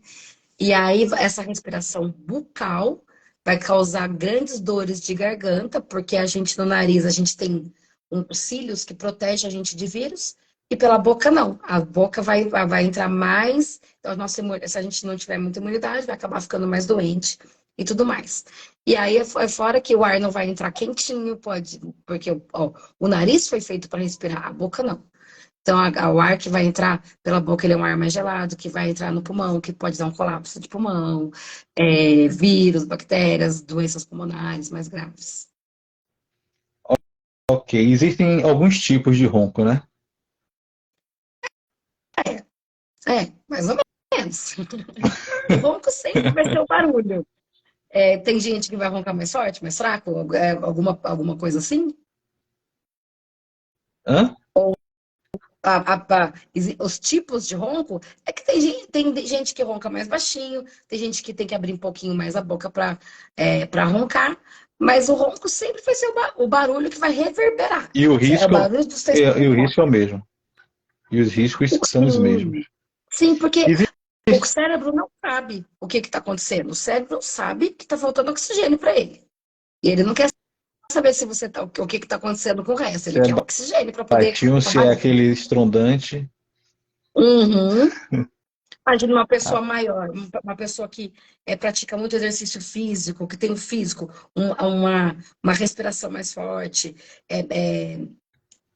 E aí, essa respiração bucal vai causar grandes dores de garganta, porque a gente no nariz, a gente tem uns cílios que protegem a gente de vírus, e pela boca não. A boca vai entrar mais, então se a gente não tiver muita imunidade, vai acabar ficando mais doente e tudo mais. E aí é fora que o ar não vai entrar quentinho, porque o nariz foi feito para respirar, a boca não. Então, o ar que vai entrar pela boca, ele é um ar mais gelado, que vai entrar no pulmão, que pode dar um colapso de pulmão, vírus, bactérias, doenças pulmonares mais graves. Ok, existem alguns tipos de ronco, né? Mais ou menos. O ronco sempre vai ser o barulho. Tem gente que vai roncar mais forte, mais fraco, alguma coisa assim? Hã? Os tipos de ronco é que tem gente que ronca mais baixinho, tem gente que tem que abrir um pouquinho mais a boca para roncar, mas o ronco sempre vai ser o barulho que vai reverberar. E o É o risco, barulho dos e o risco é o mesmo. E os riscos são os mesmos. Sim, porque Existe... o cérebro não sabe o que está acontecendo. O cérebro sabe que está faltando oxigênio para ele. E ele não quer saber se você o que está acontecendo com o resto. Ele quer oxigênio para poder. Se é aquele estrondante. Uhum. Imagina uma pessoa maior, uma pessoa que pratica muito exercício físico, que tem um físico, uma respiração mais forte,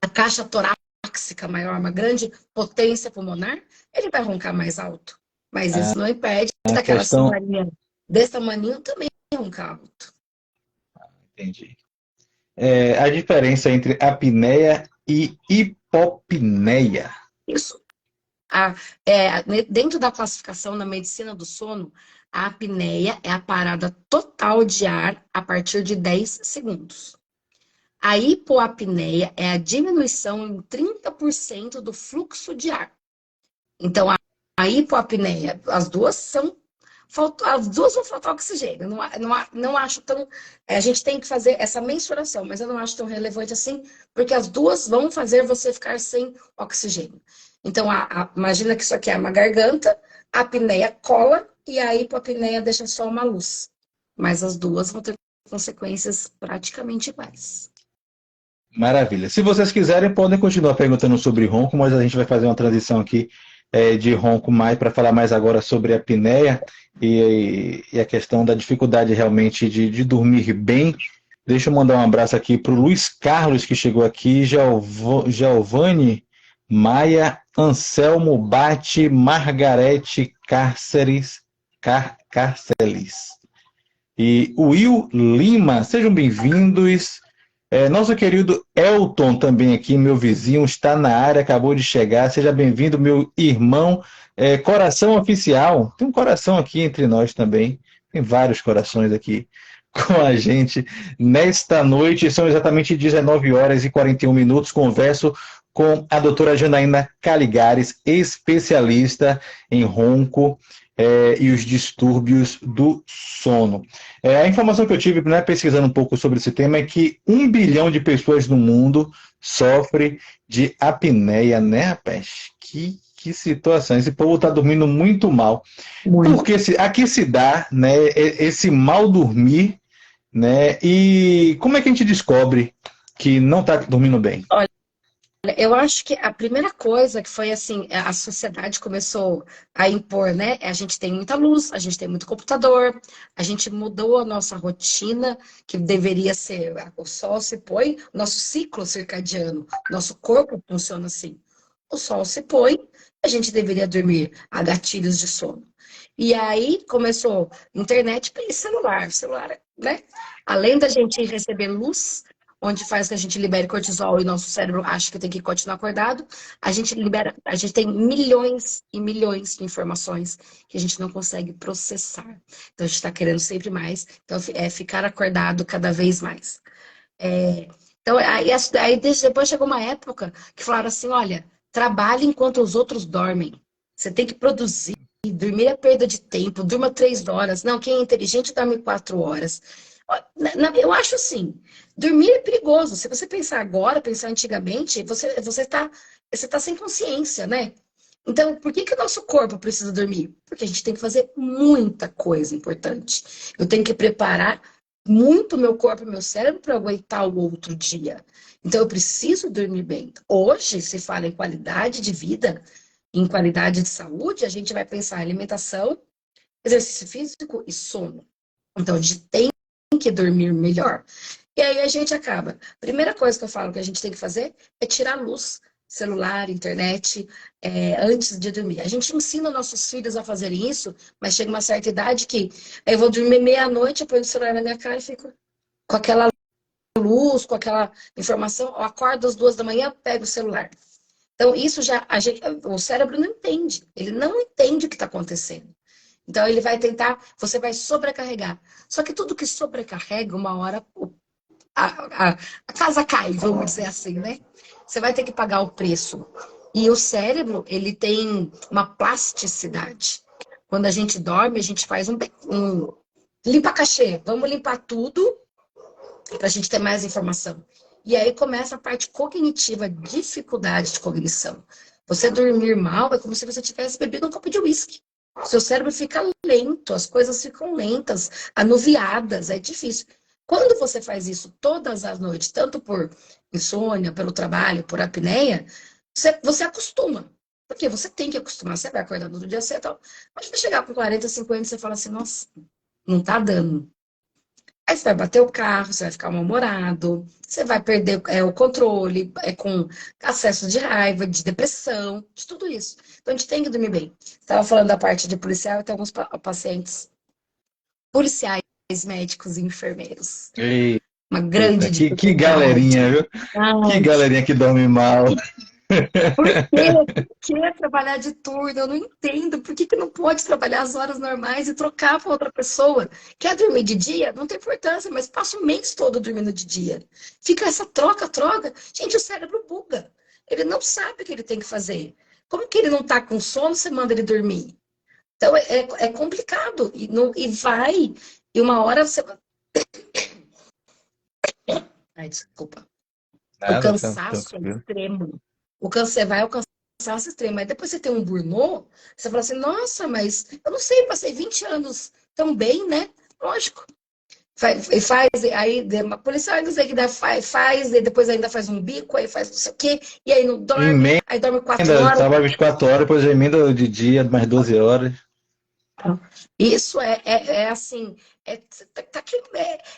a caixa torácica maior, uma grande potência pulmonar, ele vai roncar mais alto. Mas isso não impede daquela senhorinha Desse tamaninho também é um cálculo. Entendi. A diferença entre apneia e hipopneia. Isso. Dentro da classificação na medicina do sono, a apneia é a parada total de ar a partir de 10 segundos. A hipoapneia é a diminuição em 30% do fluxo de ar. Então, a hipoapneia, as duas vão faltar oxigênio. Não acho tão. A gente tem que fazer essa mensuração, mas eu não acho tão relevante assim, porque as duas vão fazer você ficar sem oxigênio. Então, imagina que isso aqui é uma garganta, a apneia cola e a hipoapneia deixa só uma luz. Mas as duas vão ter consequências praticamente iguais. Maravilha. Se vocês quiserem, podem continuar perguntando sobre ronco, mas a gente vai fazer uma transição aqui de ronco mais para falar mais agora sobre a apneia e a questão da dificuldade realmente de dormir bem. Deixa eu mandar um abraço aqui para o Luiz Carlos, que chegou aqui, Giovanni Maia, Anselmo Bate, Margarete Cárceres, e Will Lima. Sejam bem-vindos. Nosso querido Elton também aqui, meu vizinho, está na área, acabou de chegar. Seja bem-vindo, meu irmão. Coração oficial. Tem um coração aqui entre nós também. Tem vários corações aqui com a gente nesta noite. São exatamente 19 horas e 41 minutos. Converso com a doutora Janaína Caligares, especialista em ronco e os distúrbios do sono. A informação que eu tive, né, pesquisando um pouco sobre esse tema, é que 1 bilhão de pessoas no mundo sofrem de apneia, né, rapaz? Que situação. Esse povo está dormindo muito mal. Muito. Porque aqui se dá, né, esse mal dormir, né? E como é que a gente descobre que não está dormindo bem? Olha, eu acho que a primeira coisa que foi assim, a sociedade começou a impor, né? A gente tem muita luz, a gente tem muito computador, a gente mudou a nossa rotina, que deveria ser, o sol se põe, nosso ciclo circadiano, nosso corpo funciona assim. O sol se põe, a gente deveria dormir, há gatilhos de sono. E aí começou internet e celular, né? Além da gente receber luz, onde faz que a gente libere cortisol e nosso cérebro acha que tem que continuar acordado, a gente tem milhões e milhões de informações que a gente não consegue processar. Então a gente está querendo sempre mais, então é ficar acordado cada vez mais. Então aí depois chegou uma época que falaram assim, olha, trabalhe enquanto os outros dormem. Você tem que produzir. Dormir é perda de tempo, durma 3 horas. Não, quem é inteligente dorme 4 horas. Eu acho assim, dormir é perigoso. Se você pensar agora, pensar antigamente, você tá sem consciência, né? Então, por que o nosso corpo precisa dormir? Porque a gente tem que fazer muita coisa importante. Eu tenho que preparar muito meu corpo e meu cérebro para aguentar o outro dia. Então, eu preciso dormir bem. Hoje, se fala em qualidade de vida, em qualidade de saúde, a gente vai pensar em alimentação, exercício físico e sono. Então, a gente tem que dormir melhor. E aí a gente acaba. Primeira coisa que eu falo que a gente tem que fazer é tirar a luz, celular, internet, antes de dormir. A gente ensina nossos filhos a fazerem isso, mas chega uma certa idade que eu vou dormir meia-noite, eu ponho o celular na minha cara e fico com aquela luz, com aquela informação, eu acordo às 2 da manhã, pego o celular. Então, isso o cérebro não entende. Ele não entende o que está acontecendo. Então, ele vai tentar, você vai sobrecarregar. Só que tudo que sobrecarrega, uma hora a casa cai, vamos dizer assim, né? Você vai ter que pagar o preço. E o cérebro, ele tem uma plasticidade. Quando a gente dorme, a gente faz um limpa-cachê. Vamos limpar tudo para a gente ter mais informação. E aí começa a parte cognitiva, dificuldade de cognição. Você dormir mal é como se você tivesse bebido um copo de uísque. Seu cérebro fica lento, as coisas ficam lentas, anuviadas, é difícil. Quando você faz isso todas as noites, tanto por insônia, pelo trabalho, por apneia, você acostuma. Porque você tem que acostumar, você vai acordar no outro dia cedo. Mas vai chegar com 40, 50, você fala assim, nossa, não tá dando. Aí você vai bater o carro, você vai ficar mal-humorado, você vai perder o controle, com acesso de raiva, de depressão, de tudo isso. Então a gente tem que dormir bem. Estava falando da parte de policial, tem alguns pacientes policiais, médicos e enfermeiros. Eita, Uma grande que galerinha, viu? Que galerinha que dorme mal. Por quê? Por que trabalhar de turno? Eu não entendo. Por que que não pode trabalhar as horas normais e trocar para outra pessoa? Quer dormir de dia? Não tem importância, mas passa o mês todo dormindo de dia. Fica essa troca. Gente, o cérebro buga. Ele não sabe o que ele tem que fazer. Como que ele não está com sono, você manda ele dormir? Então é complicado. E uma hora você. Ai, desculpa. O Nada, cansaço é extremo. O cansaço vai ao cansaço extremo. Aí depois você tem um burnout, você fala assim, nossa, mas eu não sei, passei 20 anos tão bem, né? Lógico. Aí a polícia vai dizer que faz, e depois ainda faz um bico, aí faz não sei o quê, e aí não dorme, Emenda, aí dorme 4 horas. trabalha 24 horas, depois emenda de dia, mais 12 horas. Isso é assim, é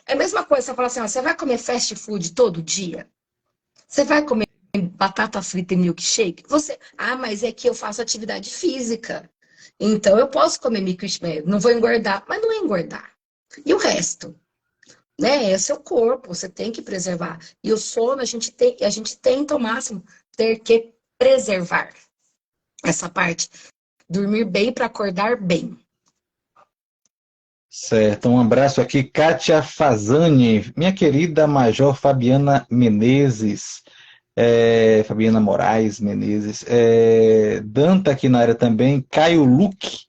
a mesma coisa, você fala assim, ó, você vai comer fast food todo dia? Você vai comer batata frita e milkshake? Mas é que eu faço atividade física. Então eu posso comer milkshake, não vou engordar, mas não é engordar. E o resto? Né? É seu corpo, você tem que preservar. E o sono, a gente tenta ao máximo ter que preservar essa parte. Dormir bem para acordar bem. Certo, um abraço aqui, Kátia Fazani, minha querida Major Fabiana Menezes, Fabiana Moraes Menezes, Danta aqui na área também, Caio Luque,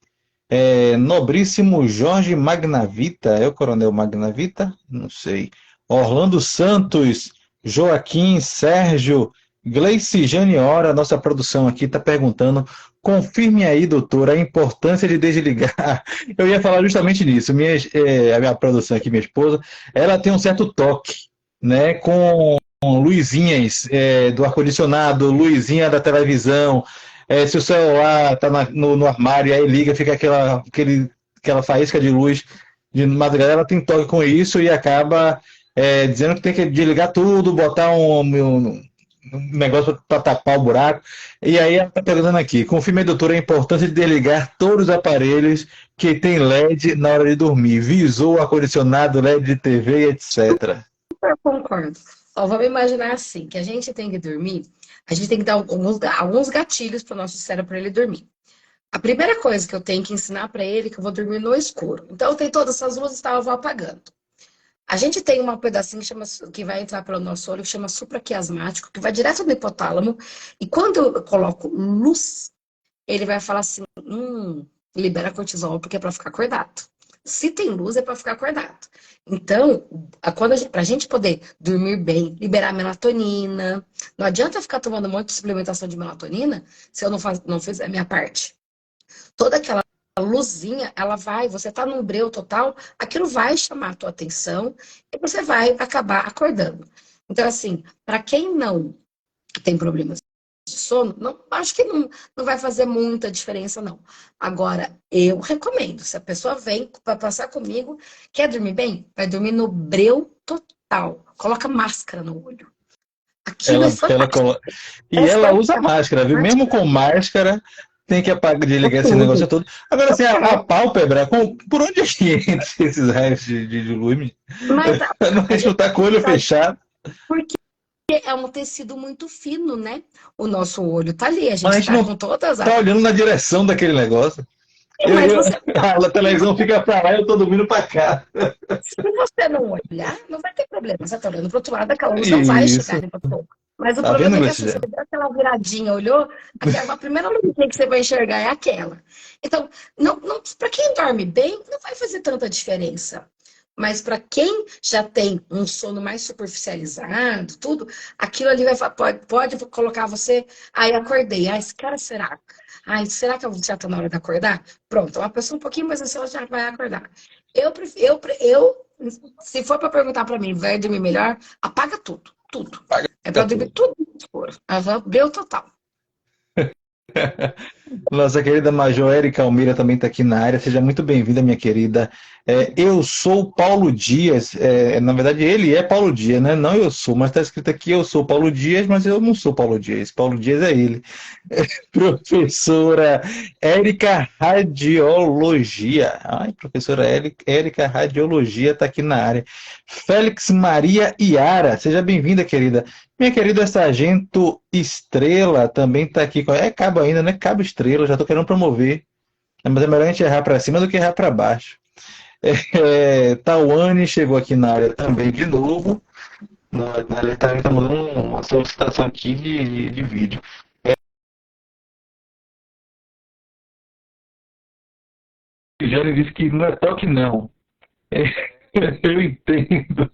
Nobríssimo Jorge Magnavita, é o Coronel Magnavita? Não sei. Orlando Santos, Joaquim, Sérgio, Gleice Janiora, nossa produção aqui está perguntando, confirme aí, doutora, a importância de desligar. Eu ia falar justamente nisso. A minha produção aqui, minha esposa, ela tem um certo toque, né, com luzinhas do ar-condicionado, luzinha da televisão, se o celular está no armário, aí liga, fica aquela faísca de luz de madrugada, ela tem toque com isso e acaba dizendo que tem que desligar tudo, botar um negócio para tapar o buraco. E aí ela está perguntando aqui, confirme, doutora, a importância de desligar todos os aparelhos que tem LED na hora de dormir, visor, ar-condicionado, LED de TV, etc. Eu concordo. Ó, vamos imaginar assim, que a gente tem que dormir, a gente tem que dar alguns gatilhos para o nosso cérebro para ele dormir. A primeira coisa que eu tenho que ensinar para ele é que eu vou dormir no escuro. Então, tem todas essas luzes, tá, eu vou apagando. A gente tem um pedacinho que vai entrar pelo nosso olho, que chama supraquiasmático, que vai direto no hipotálamo. E quando eu coloco luz, ele vai falar assim, libera cortisol, porque é para ficar acordado. Se tem luz, é para ficar acordado. Então, para a gente poder dormir bem, liberar melatonina, não adianta ficar tomando um monte de suplementação de melatonina se eu não fizer a minha parte. Toda aquela luzinha, você tá num breu total, aquilo vai chamar a tua atenção e você vai acabar acordando. Então, assim, para quem não tem problemas de sono, acho que não vai fazer muita diferença, não. Agora, eu recomendo, se a pessoa vem para passar comigo, quer dormir bem? Vai dormir no breu total. Coloca máscara no olho. Aquilo é fantástico. Ela usa máscara, viu? Mesmo com máscara, tem que apagar, desligar esse negócio todo. Agora, assim, a pálpebra, por onde é que entra esses raios de luz? Mas não escutar com o olho fechado. Porque é um tecido muito fino, né? O nosso olho tá ali, a Mas gente tá com todas as... Tá olhando na direção daquele negócio. A televisão fica pra lá e eu tô dormindo pra cá. Se você não olhar, não vai ter problema. Você tá olhando pro outro lado, aquela luz não vai chegar em você. Mas o problema é que assim, você deu aquela viradinha, olhou, a primeira luzinha que você vai enxergar é aquela. Então, para quem dorme bem, não vai fazer tanta diferença. Mas para quem já tem um sono mais superficializado, tudo, aquilo ali pode colocar você. Aí acordei. Esse cara será? Será que já está na hora de acordar? Pronto, uma pessoa um pouquinho mais ansiosa já vai acordar. Se for para perguntar para mim, vai dormir melhor? Apaga tudo, tudo. É para dormir tudo no escuro. Abriu total. Nossa querida Major Érica Almeida também está aqui na área. Seja muito bem-vinda, minha querida. Eu sou Paulo Dias. Na verdade, ele é Paulo Dias, né? Não eu sou, mas está escrito aqui eu sou Paulo Dias, mas eu não sou Paulo Dias. Paulo Dias é ele. Professora Érica Radiologia. Ai, professora Érica Radiologia está aqui na área. Félix Maria Iara. Seja bem-vinda, querida. Minha querida Sargento Estrela também está aqui. Cabo ainda, né? Cabo Estrela, já estou querendo promover. Mas é melhor a gente errar para cima do que errar para baixo. Tawane chegou aqui na área também de novo. Na área também está mandando uma solicitação aqui de vídeo. Jane disse que não é toque, não. Eu entendo.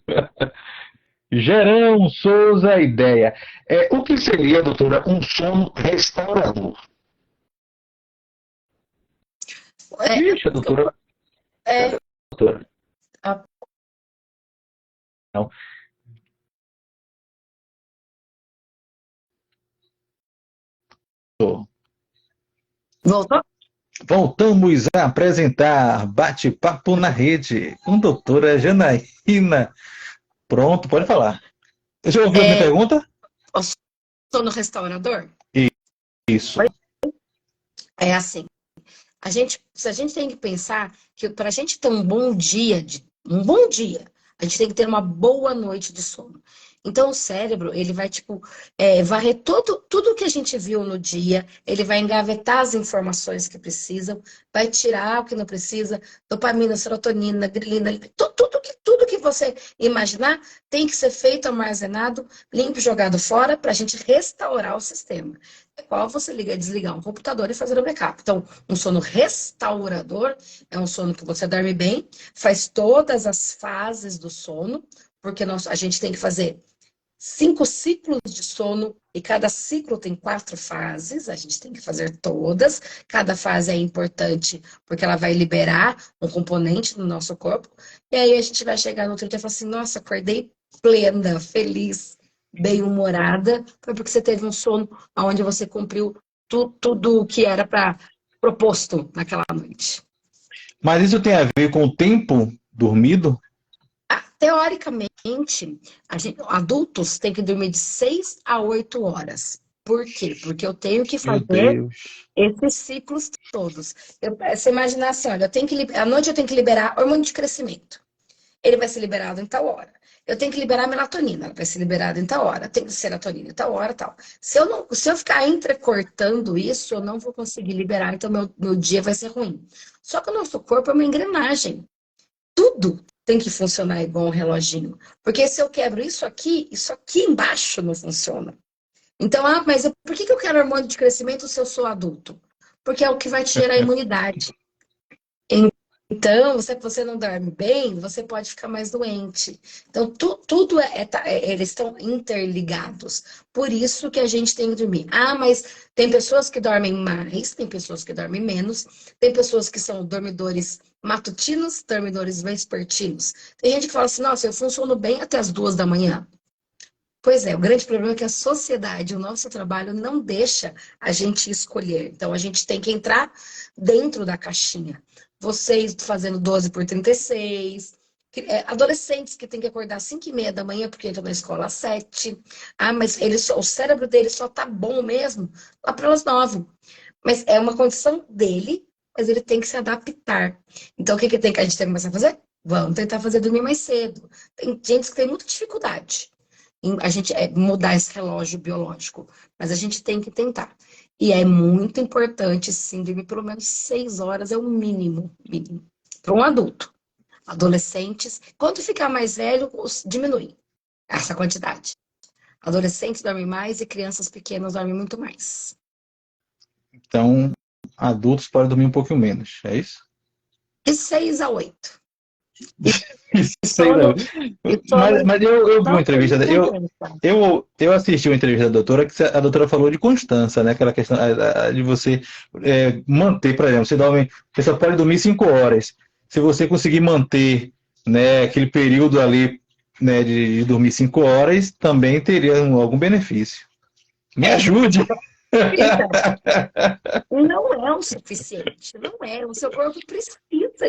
Gerão Souza Ideia. O que seria, doutora, um sono restaurador? Ixi, doutora. Doutora. Não. Voltou? Voltamos a apresentar Bate-Papo na Rede com doutora Janaína. Pronto, pode falar. Você ouviu a minha pergunta? O sono restaurador? Isso. É assim. A gente tem que pensar que para a gente ter um bom dia, a gente tem que ter uma boa noite de sono. Então, o cérebro, ele vai, varrer tudo que a gente viu no dia, ele vai engavetar as informações que precisam, vai tirar o que não precisa, dopamina, serotonina, grelina, tudo que você imaginar tem que ser feito, armazenado, limpo, jogado fora, para a gente restaurar o sistema. É igual você desligar um computador e fazer um backup. Então, um sono restaurador é um sono que você dorme bem, faz todas as fases do sono, porque a gente tem que fazer 5 ciclos de sono e cada ciclo tem 4 fases, a gente tem que fazer todas. Cada fase é importante porque ela vai liberar um componente do nosso corpo. E aí a gente vai chegar no outro dia e falar assim, nossa, acordei plena, feliz, bem-humorada. Foi porque você teve um sono onde você cumpriu tudo o que era proposto naquela noite. Mas isso tem a ver com o tempo dormido? Teoricamente, adultos têm que dormir de 6 a 8 horas. Por quê? Porque eu tenho que fazer esses ciclos todos. Você imagina assim, olha, à noite eu tenho que liberar hormônio de crescimento. Ele vai ser liberado em tal hora. Eu tenho que liberar melatonina, ela vai ser liberada em tal hora. Tem serotonina em tal hora, tal. Se eu ficar entrecortando isso, eu não vou conseguir liberar, então meu dia vai ser ruim. Só que o nosso corpo é uma engrenagem. Tudo tem que funcionar igual um reloginho. Porque se eu quebro isso aqui embaixo não funciona. Então, mas por que eu quero hormônio de crescimento se eu sou adulto? Porque é o que vai te gerar imunidade. Então, se você não dorme bem, você pode ficar mais doente. Então, tudo eles estão interligados. Por isso que a gente tem que dormir. Mas tem pessoas que dormem mais, tem pessoas que dormem menos, tem pessoas que são dormidores matutinos, dormidores vespertinos. Tem gente que fala assim, nossa, eu funciono bem até as 2 da manhã. Pois é, o grande problema é que a sociedade, o nosso trabalho não deixa a gente escolher. Então, a gente tem que entrar dentro da caixinha. Vocês fazendo 12 por 36, adolescentes que têm que acordar às 5h30 da manhã porque entram na escola às 7. Mas o cérebro dele só tá bom mesmo lá pelas 9. Mas é uma condição dele, mas ele tem que se adaptar. Então, o que a gente tem que começar a fazer? Vamos tentar fazer dormir mais cedo. Tem gente que tem muita dificuldade a gente mudar esse relógio biológico, mas a gente tem que tentar. E é muito importante, sim, dormir pelo menos 6 horas, é o mínimo para um adulto. Adolescentes, quando ficar mais velho, diminui essa quantidade. Adolescentes dormem mais e crianças pequenas dormem muito mais. Então, adultos podem dormir um pouquinho menos, é isso? De 6 a 8. Mas eu vi uma entrevista, eu assisti uma entrevista da doutora, que a doutora falou de constância, né? Aquela questão de você manter, por exemplo, você só pode dormir 5 horas. Se você conseguir manter, né, aquele período ali, né, de dormir 5 horas, também teria algum benefício. Me ajude! Então, não é o suficiente, não é. O seu corpo precisa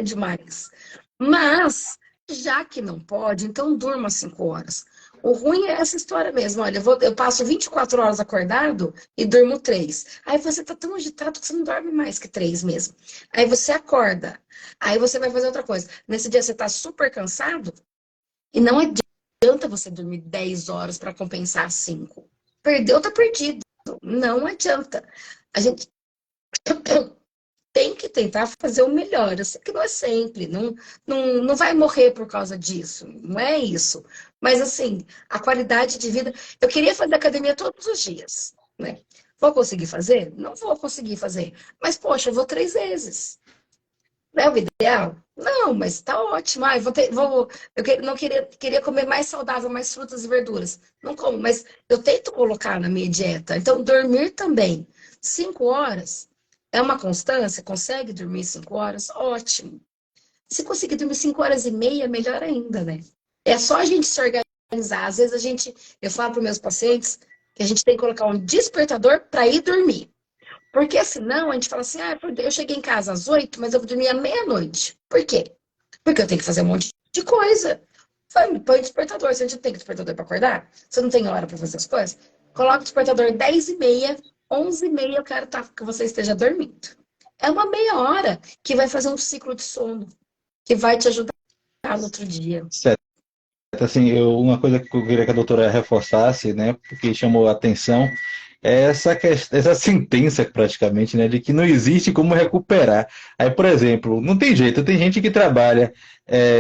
de mais. Mas, já que não pode, então durma 5 horas. O ruim é essa história mesmo. Olha, eu passo 24 horas acordado e durmo 3. Aí você tá tão agitado que você não dorme mais que 3 mesmo. Aí você acorda. Aí você vai fazer outra coisa. Nesse dia você tá super cansado e não adianta você dormir 10 horas para compensar 5. Perdeu, tá perdido. Não adianta. A gente tem que tentar fazer o melhor. Eu sei que não é sempre, não vai morrer por causa disso, não é isso. Mas, assim, a qualidade de vida. Eu queria fazer academia todos os dias, né? Vou conseguir fazer? Não vou conseguir fazer. Mas, poxa, eu vou 3 vezes. Não é o ideal? Não, mas tá ótimo. Ah, não queria comer mais saudável, mais frutas e verduras. Não como, mas eu tento colocar na minha dieta. Então, dormir também. 5 horas é uma constância? Consegue dormir 5 horas? Ótimo. Se conseguir dormir 5 horas e meia, melhor ainda, né? É só a gente se organizar. Às vezes eu falo para meus pacientes que a gente tem que colocar um despertador para ir dormir. Porque senão a gente fala assim, eu cheguei em casa às 8, mas eu vou dormir à meia-noite. Por quê? Porque eu tenho que fazer um monte de coisa. Põe despertador. Você não tem despertador para acordar? Você não tem hora para fazer as coisas? Coloca o despertador 10h30, 11h30, eu quero que você esteja dormindo. É uma meia hora que vai fazer um ciclo de sono, que vai te ajudar no outro dia. Certo. Assim, uma coisa que eu queria que a doutora reforçasse, né, porque chamou a atenção, é essa sentença praticamente, né, de que não existe como recuperar. Aí, por exemplo, não tem jeito, tem gente que trabalha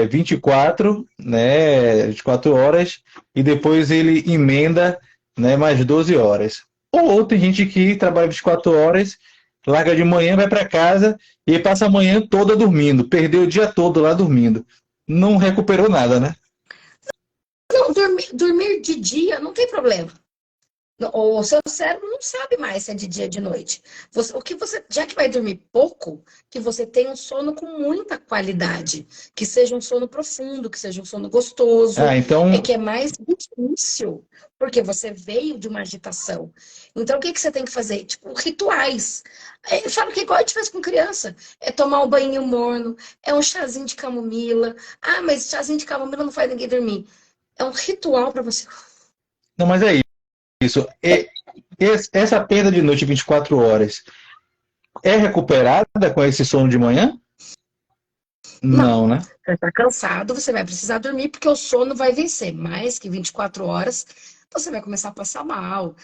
24, né, 24 horas e depois ele emenda, né, mais 12 horas. Ou tem gente que trabalha 24 horas, larga de manhã, vai para casa e passa a manhã toda dormindo, perdeu o dia todo lá dormindo. Não recuperou nada, né? Não, dormir de dia não tem problema. O seu cérebro não sabe mais se é de dia ou de noite. Já que vai dormir pouco, que você tenha um sono com muita qualidade, que seja um sono profundo, que seja um sono gostoso, Então, que é mais difícil, porque você veio de uma agitação. Então, o que você tem que fazer? Tipo, rituais. Eu falo que é igual a gente faz com criança. É tomar um banho morno, é um chazinho de camomila. Ah, mas chazinho de camomila não faz ninguém dormir. É um ritual para você. não, mas é isso. Essa perda de noite 24 horas é recuperada com esse sono de manhã? Não. Não, né? Você está cansado, você vai precisar dormir, porque o sono vai vencer. Mais que 24 horas, você vai começar a passar mal,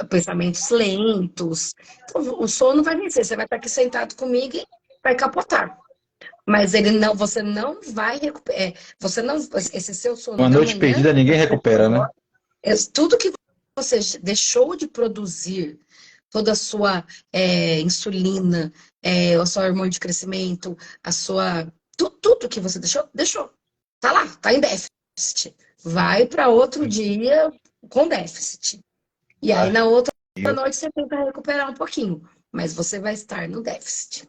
pensamentos lentos. Então, o sono vai vencer. Você vai estar aqui sentado comigo e vai capotar. Mas você não vai recuperar. Esse seu sono Uma da noite manhã, perdida ninguém recupera, né? tudo que você deixou de produzir, toda a sua insulina, o seu hormônio de crescimento, a sua. Tudo que você deixou. Tá lá, tá em déficit. Vai para outro dia com déficit. E aí, Ah, na outra noite, você tenta recuperar um pouquinho. Mas você vai estar no déficit.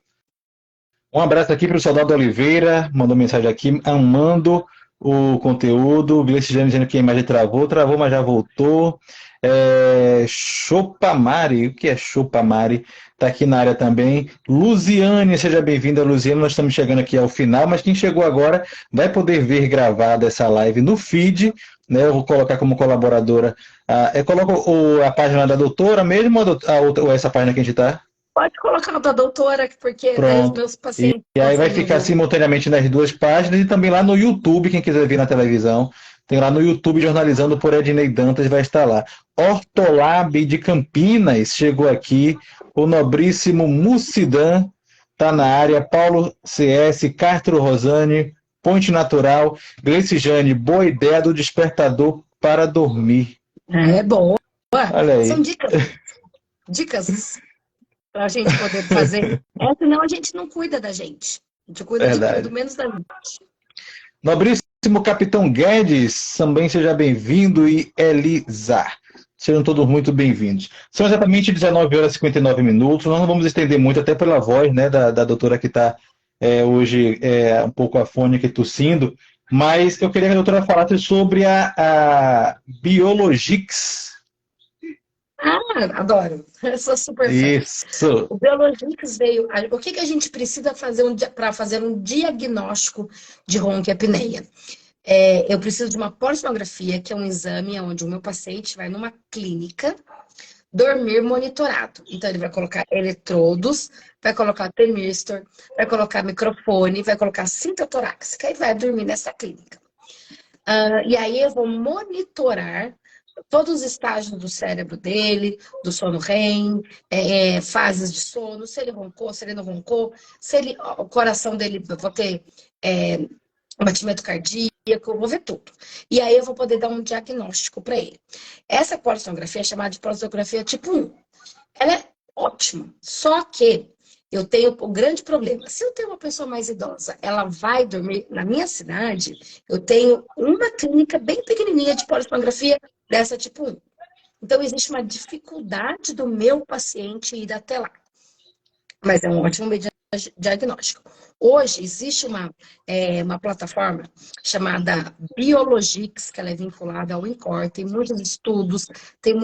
um abraço aqui para o Soldado Oliveira, mandou mensagem aqui, amando o conteúdo. Gleice Jane dizendo que a imagem travou, mas já voltou. Chopamari, o que é Chopamari? Está aqui na área também. Luziane, seja bem-vinda, Luziane. Nós estamos chegando aqui ao final, mas quem chegou agora vai poder ver gravada essa live no feed. Né, eu vou colocar como colaboradora. Coloco a página da doutora mesmo ou essa página que a gente está? Pode colocar o da doutora, porque daí os Pronto. meus E, pacientes e aí vai conseguem ficar ver. simultaneamente nas duas páginas e também lá no YouTube, quem quiser ver na televisão. Tem lá no YouTube Jornalizando por Ednei Dantas, vai estar lá. Hortolab de Campinas chegou aqui. O nobríssimo Mucidan está na área. Paulo CS, Castro Rosane, Ponte Natural. Gleice Jane, boa ideia do despertador para dormir. É boa. Olha São aí. dicas para a gente poder fazer. Senão a gente não cuida da gente. A gente cuida de tudo, Verdade. menos da gente. Nobríssimo Capitão Guedes, também seja bem-vindo, e Elisa. Sejam todos muito bem-vindos. São exatamente 19 horas e 59 minutos. Nós não vamos estender muito, até pela voz, né, da doutora que está hoje um pouco afônica e tossindo, mas eu queria que a doutora falasse sobre a Biologix. Ah, adoro. Eu sou super fã. Isso. O Biologix veio. O que que a gente precisa fazer para fazer um diagnóstico de ronquiapneia? Eu preciso de uma polissonografia, que é um exame onde o meu paciente vai numa clínica dormir monitorado. Então, ele vai colocar eletrodos, vai colocar termistor, vai colocar microfone, vai colocar cinta torácica e vai dormir nessa clínica. E aí eu vou monitorar todos os estágios do cérebro dele, do sono REM, fases de sono, se ele roncou, se ele não roncou, se ele, o coração dele, eu vou ter batimento cardíaco, vou ver tudo. E aí eu vou poder dar um diagnóstico para ele. Essa polissonografia é chamada de polissonografia tipo 1. Ela é ótima, só que eu tenho um grande problema. Se eu tenho uma pessoa mais idosa, ela vai dormir na minha cidade, eu tenho uma clínica bem pequenininha de polissonografia dessa tipo 1. Então, existe uma dificuldade do meu paciente ir até lá. Mas é um ótimo meio de diagnóstico. Hoje, existe uma plataforma chamada Biologix, que ela é vinculada ao INCOR, tem muitos estudos, tem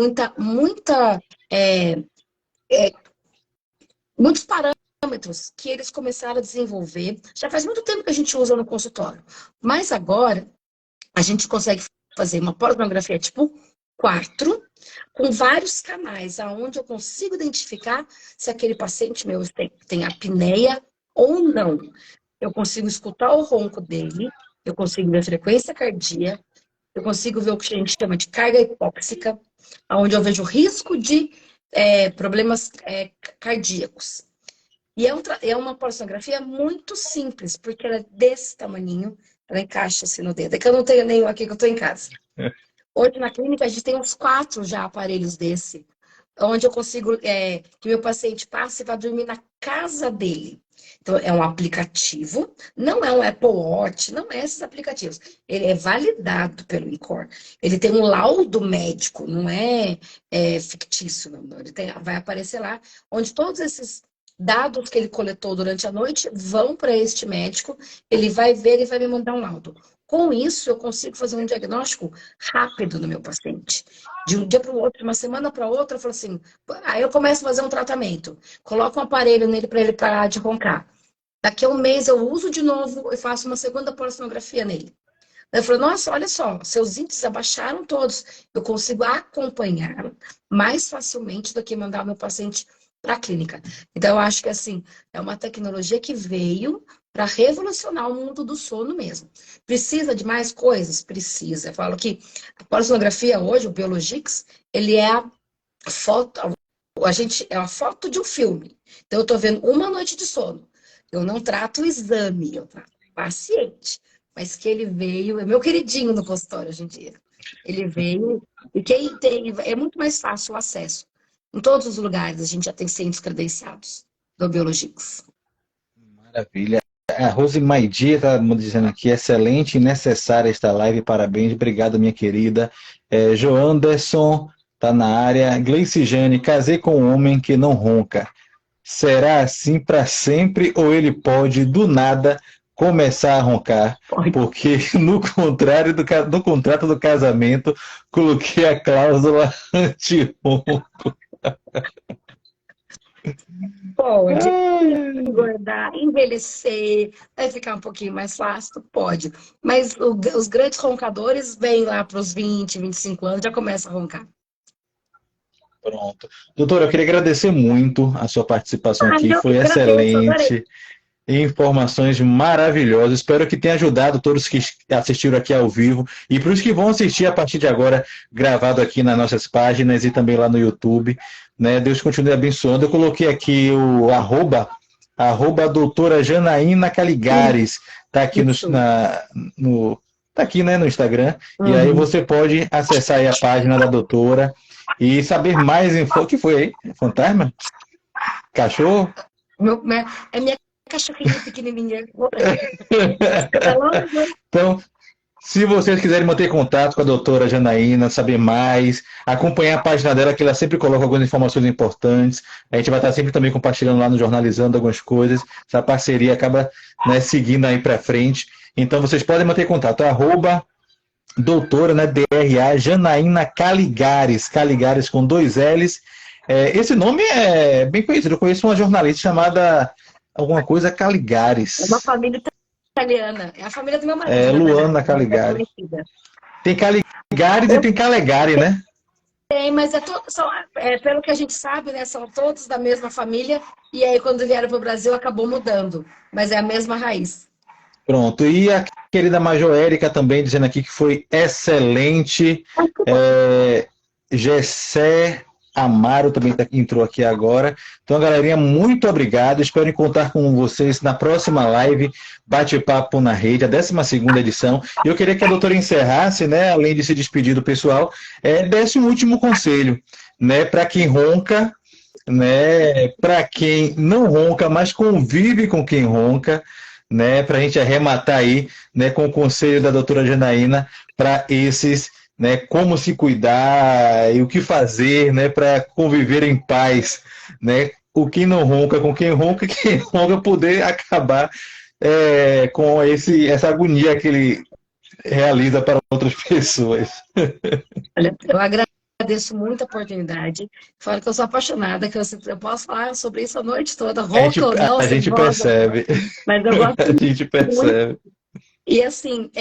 muitos parâmetros que eles começaram a desenvolver. Já faz muito tempo que a gente usa no consultório. Mas agora, a gente consegue fazer uma polissonografia tipo 4, com vários canais, aonde eu consigo identificar se aquele paciente meu tem apneia ou não. Eu consigo escutar o ronco dele, eu consigo ver a frequência cardíaca, eu consigo ver o que a gente chama de carga hipóxica, onde eu vejo o risco de problemas cardíacos. E é uma polissonografia muito simples, porque ela é desse tamaninho, ela encaixa assim no dedo. É que eu não tenho nenhum aqui, que eu estou em casa. Hoje na clínica a gente tem uns 4 já aparelhos desse, onde eu consigo que meu paciente passe e vá dormir na casa dele. Então, é um aplicativo, não é um Apple Watch, não é esses aplicativos. Ele é validado pelo INCOR. Ele tem um laudo médico, não é fictício, não. Ele vai aparecer lá, onde todos esses dados que ele coletou durante a noite vão para este médico, ele vai ver e vai me mandar um laudo. Com isso, eu consigo fazer um diagnóstico rápido no meu paciente. De um dia para o outro, de uma semana para outra, eu falo assim, aí eu começo a fazer um tratamento. Coloco um aparelho nele para ele parar de roncar. Daqui a um mês eu uso de novo e faço uma segunda polissonografia nele. Eu falo, nossa, olha só, seus índices abaixaram todos. Eu consigo acompanhar mais facilmente do que mandar o meu paciente para a clínica. Então, eu acho que assim, é uma tecnologia que veio para revolucionar o mundo do sono mesmo. Precisa de mais coisas? Precisa. Eu falo que a polissonografia hoje, o Biologix, ele é a foto, é a foto de um filme. Então, eu estou vendo uma noite de sono. Eu não trato o exame, eu trato o paciente. Mas que ele veio, é meu queridinho no consultório hoje em dia. Ele veio, e quem tem, é muito mais fácil o acesso. Em todos os lugares a gente já tem centros credenciados do Biologix. Maravilha. A Rose Maidi está dizendo aqui, excelente e necessária esta live, parabéns, obrigado, minha querida. Joanderson está na área. Gleice Jane, casei com um homem que não ronca. Será assim para sempre ou ele pode, do nada, começar a roncar? Porque no contrato do casamento, coloquei a cláusula anti-ronco. Pode engordar, envelhecer, vai ficar um pouquinho mais fácil? Pode. Mas os grandes roncadores vêm lá para os 20, 25 anos, já começam a roncar. Pronto. Doutora, eu queria agradecer muito a sua participação aqui, foi excelente. Informações maravilhosas. Espero que tenha ajudado todos que assistiram aqui ao vivo e para os que vão assistir a partir de agora, gravado aqui nas nossas páginas e também lá no YouTube. Né? Deus continue abençoando. Eu coloquei aqui o arroba doutora Janaína Caligares. Está aqui tá aqui, né, no Instagram. E aí você pode acessar aí a página da doutora e saber mais info. O que foi aí? Fantasma? Cachorro? É minha cachorrinha pequenininha. Então, se vocês quiserem manter contato com a doutora Janaína, saber mais, acompanhar a página dela, que ela sempre coloca algumas informações importantes. A gente vai estar sempre também compartilhando lá no Jornalizando algumas coisas. Essa parceria acaba, né, seguindo aí para frente. Então, vocês podem manter contato. doutora, né, DRA, Janaína Caligares, Caligares com 2 L's. Esse nome é bem conhecido, eu conheço uma jornalista chamada alguma coisa É uma Caligares. família italiana. É a família do meu marido, na verdade. Luana É Caligares. conhecida. Tem Caligares e Eu tem Calegari, né? sei, mas pelo que a gente sabe, né? São todos da mesma família. E aí, quando vieram para o Brasil, acabou mudando. Mas é a mesma raiz. Pronto. E a querida Major Érica também dizendo aqui que foi excelente. Gessé Amaro também entrou aqui agora. Então, galerinha, muito obrigado. Espero contar com vocês na próxima live Bate-Papo na Rede, a 12ª edição. E eu queria que a doutora encerrasse, né, além de se despedir do pessoal, desse um último conselho, né, para quem ronca, né, para quem não ronca, mas convive com quem ronca, né, para a gente arrematar aí, né, com o conselho da doutora Janaína para esses, né, como se cuidar e o que fazer, né, para conviver em paz, né, o que não ronca com quem ronca poder acabar com essa agonia que ele realiza para outras pessoas. Olha, eu agradeço muito a oportunidade. Falo que eu sou apaixonada, que eu posso falar sobre isso a noite toda, ronca ou não, A sem gente voz, percebe. mas eu gosto A gente muito. percebe. E assim,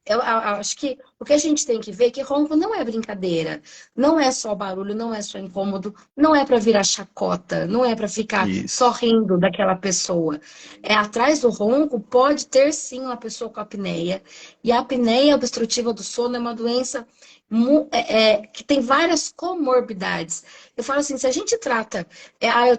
eu acho que o que a gente tem que ver é que ronco não é brincadeira, não é só barulho, não é só incômodo, não é para virar chacota, não é para ficar só Isso. rindo daquela pessoa. Atrás do ronco pode ter sim uma pessoa com apneia, e a apneia obstrutiva do sono é uma doença que tem várias comorbidades. Eu falo assim, se a gente trata,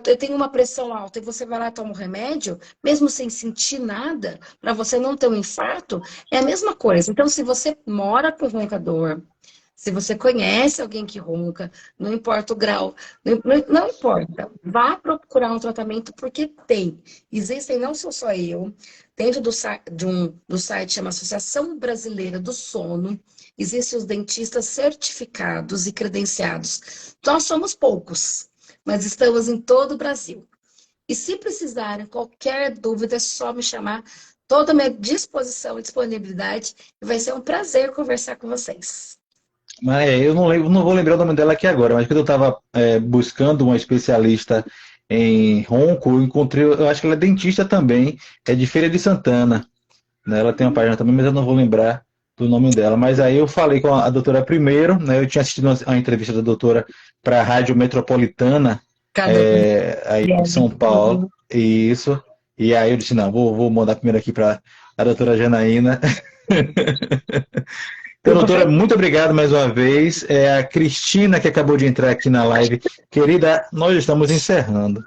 eu tenho uma pressão alta e você vai lá e toma um remédio, mesmo sem sentir nada, para você não ter um infarto, é a mesma coisa. Então, se você mora com roncador, se você conhece alguém que ronca, não importa o grau, não importa, vá procurar um tratamento porque tem. Existem, não sou só eu, dentro do site chama Associação Brasileira do Sono, existem os dentistas certificados e credenciados. Nós somos poucos, mas estamos em todo o Brasil. E se precisarem, qualquer dúvida, é só me chamar. Toda a minha disposição e disponibilidade. E vai ser um prazer conversar com vocês. Mas eu não lembro, não vou lembrar o nome dela aqui agora, mas quando eu estava buscando uma especialista em ronco, eu encontrei, eu acho que ela é dentista também, é de Feira de Santana, né? Ela tem uma página também, mas eu não vou lembrar do nome dela. Mas aí eu falei com a doutora primeiro, né? Eu tinha assistido a entrevista da doutora para a Rádio Metropolitana, Cada aí de São Paulo, isso. E aí eu disse, não, vou mandar primeiro aqui para a doutora Janaína. Então, doutora, muito obrigado mais uma vez. É a Cristina que acabou de entrar aqui na live. Querida, nós estamos encerrando.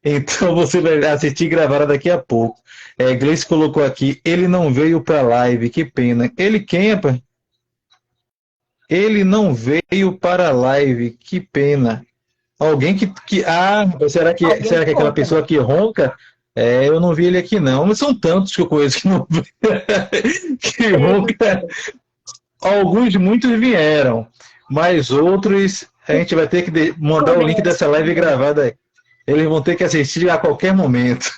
Então você vai assistir gravada daqui a pouco. Gleice colocou aqui, ele não veio para a live, que pena. Ele quem, rapaz? Ele não veio para a live, que pena. Alguém será que é aquela pessoa que ronca? Eu não vi ele aqui não, mas são tantos que eu conheço que não que ronca. Muitos vieram, mas outros a gente vai ter que mandar o link dessa live gravada aí. Eles vão ter que assistir a qualquer momento.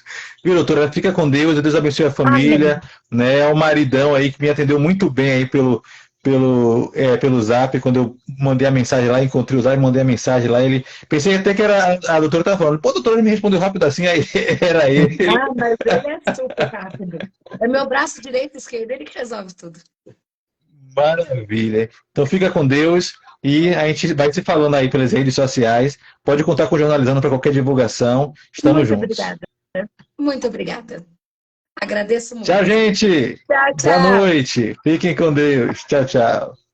Viu, doutora? Fica com Deus, Deus abençoe a família, né? O maridão aí que me atendeu muito bem aí pelo Zap, quando eu mandei a mensagem lá, encontrei o Zap, mandei a mensagem lá, pensei até que era a doutora estava falando, pô, doutora, ele me respondeu rápido assim, aí era ele. Mas ele é super rápido. É meu braço direito e esquerdo, ele que resolve tudo. Maravilha. Então fica com Deus e a gente vai se falando aí pelas redes sociais. Pode contar com o Jornalizando para qualquer divulgação. Estamos juntos. Obrigada. Muito obrigada. Agradeço muito. Tchau, gente. Tchau, tchau. Boa noite. Fiquem com Deus. Tchau, tchau.